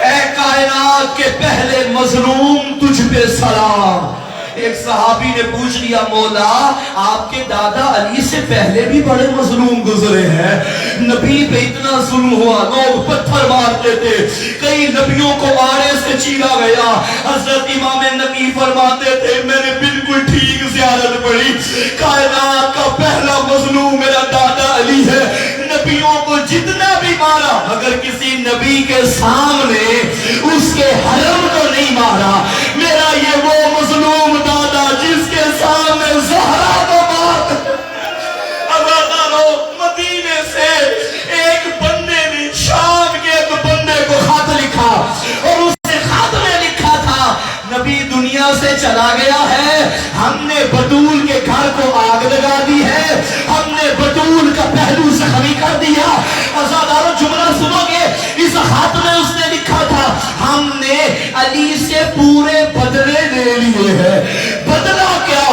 اے کائنات کے پہلے مظلوم تجھ پہ سلام۔ ایک صحابی نے پوچھ لیا مولا آپ کے دادا علی سے پہلے بھی بڑے مظلوم گزرے ہیں، نبی پہ اتنا ظلم ہوا، لوگ پتھر مارتے تھے، کئی نبیوں کو آڑے سے چیرا گیا۔ حضرت امام نقی فرماتے تھے میں نے بالکل ٹھیک زیارت پڑھی، کائنات کا پہلا مظلوم میرا دادا علی ہے، نبیوں کو جتنا بھی مارا مگر کسی نبی کے سامنے اس کے حرم کو نہیں مارا۔ میرا یہ وہ مظلوم دادا جس کے سامنے زہرا کو مار۔ مدینے سے ایک بندے نے شام کے ایک بندے کو خط لکھا، اور اس نے خط میں لکھا تھا نبی دنیا سے چلا گیا ہے، ہم نے بطول کے گھر کو آگ لگا دی ہے، ہم نے بطول کا پہلو زخمی کر دیا۔ عزادارو جملہ سنو گے، اس خط میں اس نے لکھا تھا ہم نے علی سے پورے بدلے لے لیے ہیں۔ بدلہ کیا؟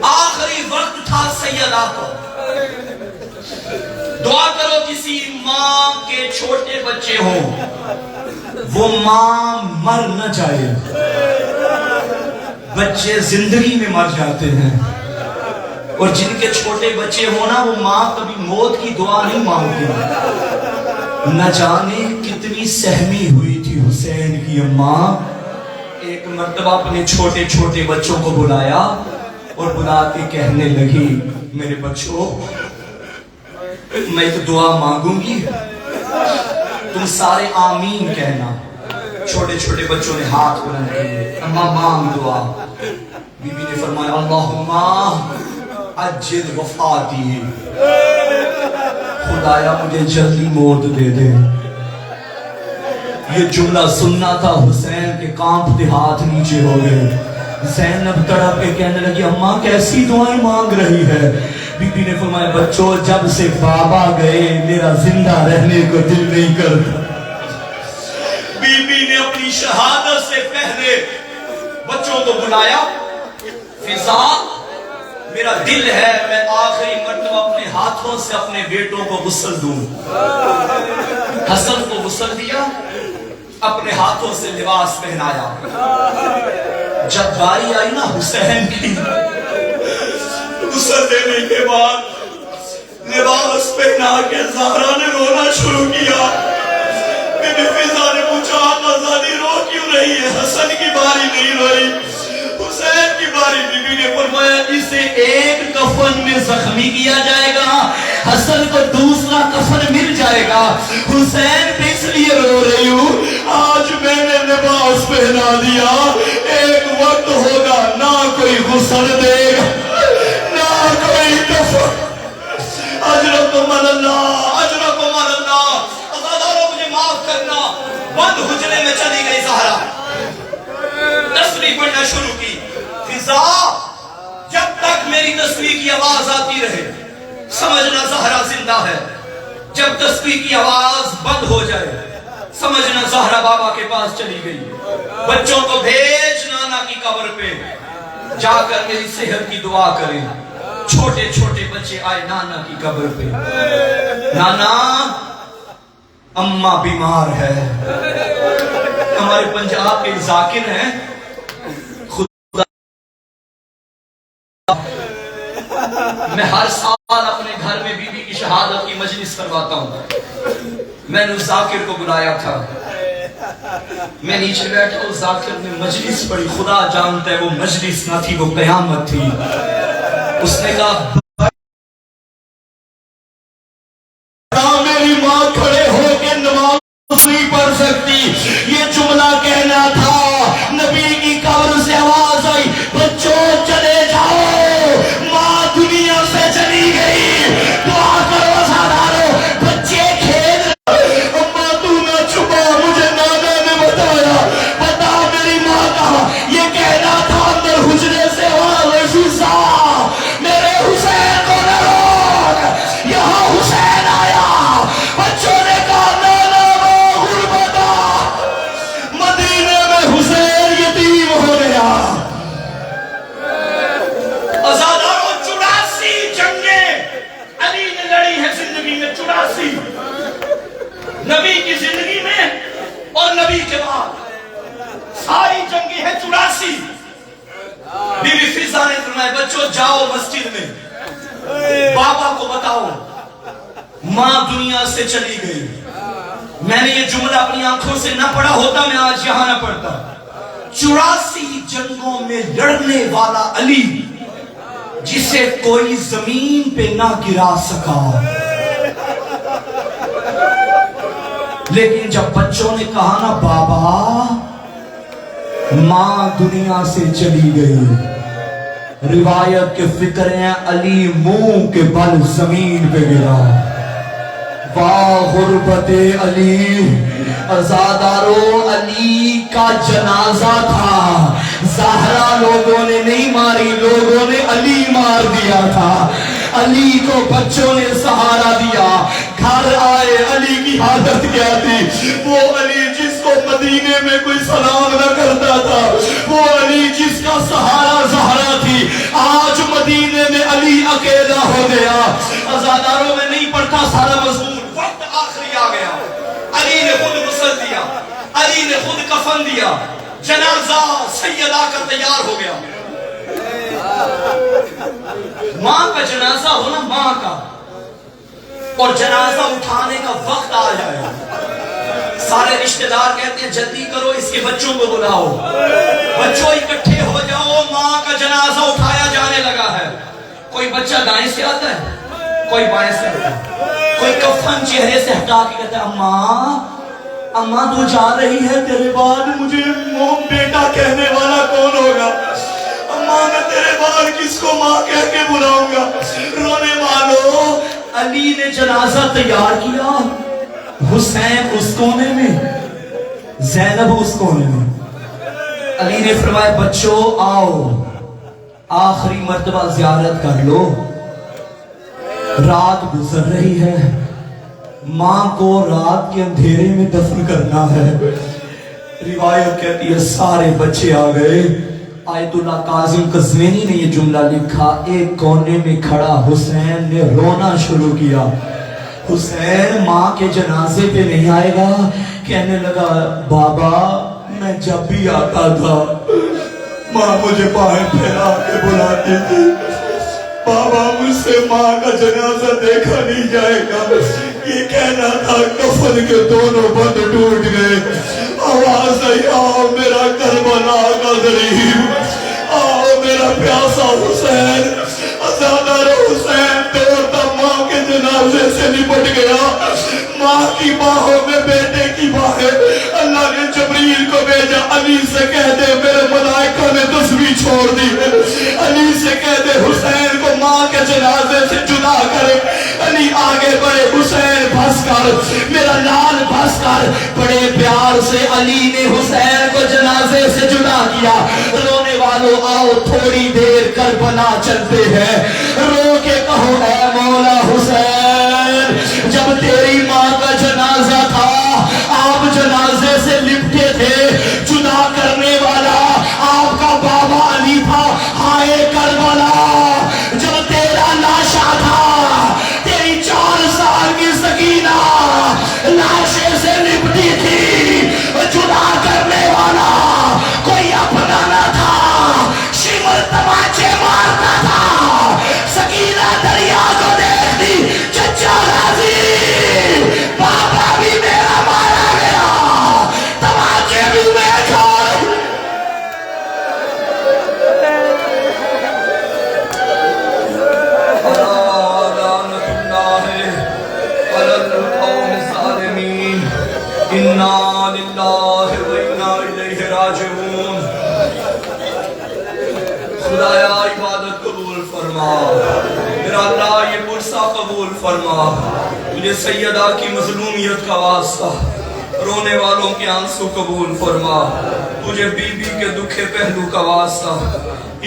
آخری وقت تھا سیدہ کو، دعا کرو کسی ماں کے چھوٹے بچے ہوں، وہ ماں مر نہ جائے. بچے زندگی میں مر جاتے ہیں، اور جن کے چھوٹے بچے ہوں نا، وہ ماں کبھی موت کی دعا نہیں مانگتی. نہ جانے کتنی سہمی ہوئی تھی حسین کی اماں. ایک مرتبہ اپنے چھوٹے چھوٹے بچوں کو بلایا اور بلا کے کہنے لگی، میرے بچوں، میں تو دعا مانگوں گی، تم سارے آمین کہنا. چھوٹے چھوٹے بچوں نے ہاتھ بلند کیے، اماں مانگ دعا. بی بی نے فرمایا، اللہم عجل وفاتی، خدایا مجھے جلدی موت دے دے. یہ جملہ سننا تھا، حسین کے کانپتے ہاتھ نیچے ہو گئے. زینب تڑپ کے کہنے لگی، اماں کیسی دعائیں مانگ رہی ہے؟ بی بی نے فرمایا، بچوں جب سے بابا گئے میرا زندہ رہنے کو دل نہیں کرتا. بی بی نے اپنی شہادت سے پہلے بچوں کو بلایا. فضا، میرا دل ہے میں آخری مرتبہ اپنے ہاتھوں سے اپنے بیٹوں کو غسل دوں. حسن کو غسل دیا، اپنے ہاتھوں سے لباس پہنایا. جب باری آئی نا حسین کی، غسل دینے کے بعد لباس پہنا کے زہرا نے رونا شروع کیا. بی بی فضا نے پوچھا، آقا زادی رو کیوں رہی ہے؟ حسن کی باری نہیں روئی، حسین کی باری. بی بی نے فرمایا، اسے ایک کفن میں زخمی کیا جائے گا، حسن کو دوسرا کفن مل جائے گا. حسین پہ اس لیے رو رہی ہوں، آج میں نے لباس پہنا دیا، ایک وقت ہوگا نہ کوئی غسل دے گا نہ کوئی کفن. اجرکم اللہ، اجرکم اللہ. عزاداروں مجھے معاف کرنا. بند حجرے میں چلی گئی زہرا، تسبیح پڑھنا شروع کی. فضا، جب تک میری تسبیح کی آواز آتی رہے سمجھنا زہرا زندہ ہے. جب تسبیح کی آواز بند ہو جائے سمجھنا زہرا بابا کے پاس چلی گئی. بچوں کو بھیج نانا کی قبر پہ، جا کر میری صحت کی دعا کریں. چھوٹے چھوٹے بچے آئے نانا کی قبر پہ. نانا، اماں بیمار ہے. ہمارے پنجاب کے ذاکر ہیں، میں ہر سال اپنے گھر میں بی بی کی شہادت کی مجلس کرواتا ہوں. میں نے اس ذاکر کو بلایا تھا، میں نیچے بیٹھا، اس ذاکر نے مجلس پڑھی. خدا جانتا ہے وہ مجلس نہ تھی، وہ قیامت تھی. اس نے کہا، میری ماں کھڑے ہو کے نماز نہیں پڑھ سکتی. یہ جملہ کہنا تھا، نبی کی قبر سے آواز آئی، بچوں چلے جاؤ، ماں دنیا سے چلی گئی. دعا کرو عزادارو، بچے کھیل. اماں تو نہ چھپا، مجھے نانا نے بتایا. بتا میری ماں کہا. یہ کہنا تھا اندر حجرے سے آواز، فضا میرے حسین کو نہ روک، یہاں حسین آیا. بچوں نے کہا، نانا وہ غربتا، مدینے میں حسین یتیم ہو گیا. عزاداروں، 84 جنگیں علی نے لڑی ہے زندگی میں. 84 نبی کی زندگی میں اور نبی کے بعد ساری جنگیں ہیں. 84. بی بی فضا نے فرمایا، بچوں جاؤ مسجد میں، بابا کو بتاؤ ماں دنیا سے چلی گئی. میں نے یہ جملہ اپنی آنکھوں سے نہ پڑھا ہوتا، میں آج یہاں نہ پڑھتا. 84 جنگوں میں لڑنے والا علی، جسے کوئی زمین پہ نہ گرا سکا. لیکن جب بچوں نے کہا نا، بابا ماں دنیا سے چلی گئی، روایت کے فکر ہیں علی منہ کے بل زمین پہ گرا. واہ غربت علی. عزادارو، علی کا جنازہ تھا، زہرا لوگوں نے نہیں ماری، لوگوں نے علی مار دیا تھا. علی کو بچوں نے سہارا دیا. گھر آئے، علی کی حالت کیا تھی؟ وہ علی جس کو مدینے میں کوئی سلام نہ کرتا تھا، وہ علی جس کا سہارا زہرا تھی، آج مدینے میں علی اکیلا ہو گیا۔ عزاداروں میں نہیں پڑھتا سارا مضمون، وقت آخری آ گیا، علی نے خود غسل دیا، علی نے خود کفن دیا، جنازہ سیدہ کا تیار ہو گیا۔ ماں کا جنازہ ہو نا، ماں کا، اور جنازہ اٹھانے کا وقت آ جائے، سارے رشتہ دار کہتے ہیں جلدی کرو، اس کے بچوں کو بلاؤ، بچوں اکٹھے ہو جاؤ، ماں کا جنازہ اٹھایا جانے لگا ہے۔ کوئی بچہ دائیں سے آتا ہے، کوئی بائیں سے آتا ہے، کوئی کفن چہرے سے ہٹا کے کہتا ہے اماں اماں تو جا رہی ہے، تیرے بعد مجھے بیٹا کہنے والا کون ہوگا؟ اماں میں تیرے بعد کس کو ماں کہہ کے بلاؤں گا؟ رونے والوں، علی نے جنازہ تیار کیا، حسین اس کونے میں، زینب اس کونے میں۔ علی نے فرمایا بچوں آؤ، آخری مرتبہ زیارت کر لو، رات گزر رہی ہے، ماں کو رات کے اندھیرے میں دفن کرنا ہے۔ روایت کہتی ہے سارے بچے آ گئے۔ آیت اللہ کاظم قزوینی نے یہ جملہ لکھا، ایک کونے میں کھڑا حسین نے رونا شروع کیا۔ حسین ماں کے جنازے پہ نہیں آئے گا، کہنے لگا بابا میں جب بھی آتا تھا ماں مجھے باہیں پھیلا کے بلاتی تھی، بابا مجھ سے ماں کا جنازہ دیکھا نہیں جائے گا۔ یہ کہنا تھا، کفن کے دونوں بند ٹوٹ گئے، آواز آئی آؤ میرا کربلا کا غریب، آؤ میرا پیاسا حسین۔ عزادار حسین دوڑتا ماں کے جنازے سے نپٹ گیا، ماں کی باہوں میں بیٹے کی باہیں۔ اللہ نے جبریل کو بھیجا، علی سے کہہ دے میرے ملائکہ نے تسبیح چھوڑ دی ہے، علی سے کہہ دے حسین کو ماں کے جنازے سے جدا کرے۔ علی آگے بڑھے، حسین بھس کر میرا لال بھس کر، بڑے پیار سے علی نے حسین کو جنازے سے جدا کیا۔ رونے والوں آؤ تھوڑی دیر کربلا چلتے ہیں، رو کے کہو اے مولا حسین، جب تیری ماں کا جنازہ تھا آپ جنازے سے لپٹے تھے، جدا کرنے والا آپ کا بابا علی تھا۔ ہائے کربلا، جب تیرا لاشا تھا، تیری 4 سال کی سکینہ لاشے سے لپٹی تھی، جدا کرنے والا کوئی اپنا نہ تھا، شمر تماچے مارتا تھا، سکینہ دریا کو دیکھتی چچا راضی، بابا بھی میرا مارا گیا، تماچے بھی میں کھا رہی۔ اِنَّا لِلَّهِ وَإِنَّا إِلَيْهِ راجعون۔ خدایا عبادت قبول فرما، میرا اللہ یہ پرسہ قبول فرما، مجھے سیدہ کی مظلومیت کا واسطہ، رونے والوں کے آنسو قبول فرما، تجھے بی بی کے دکھے پہلو کا واسطہ،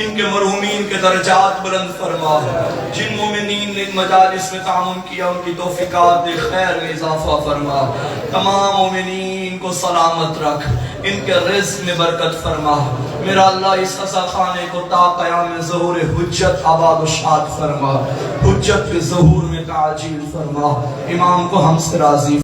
ان کے مرحومین کے درجات بلند فرما، جن مومنین نے ان مجالس میں تعاون کیا ان کی توفیقات خیر میں اضافہ فرما، تمام مومنین کو سلامت رکھ، ان کے رزق میں برکت فرما، میرا اللہ اس عزا خانے کو تا قیام ظہور حجت آباد و شاد فرما، حجت کے ظہور میں تعجیل فرما، امام کو ہم سے راضی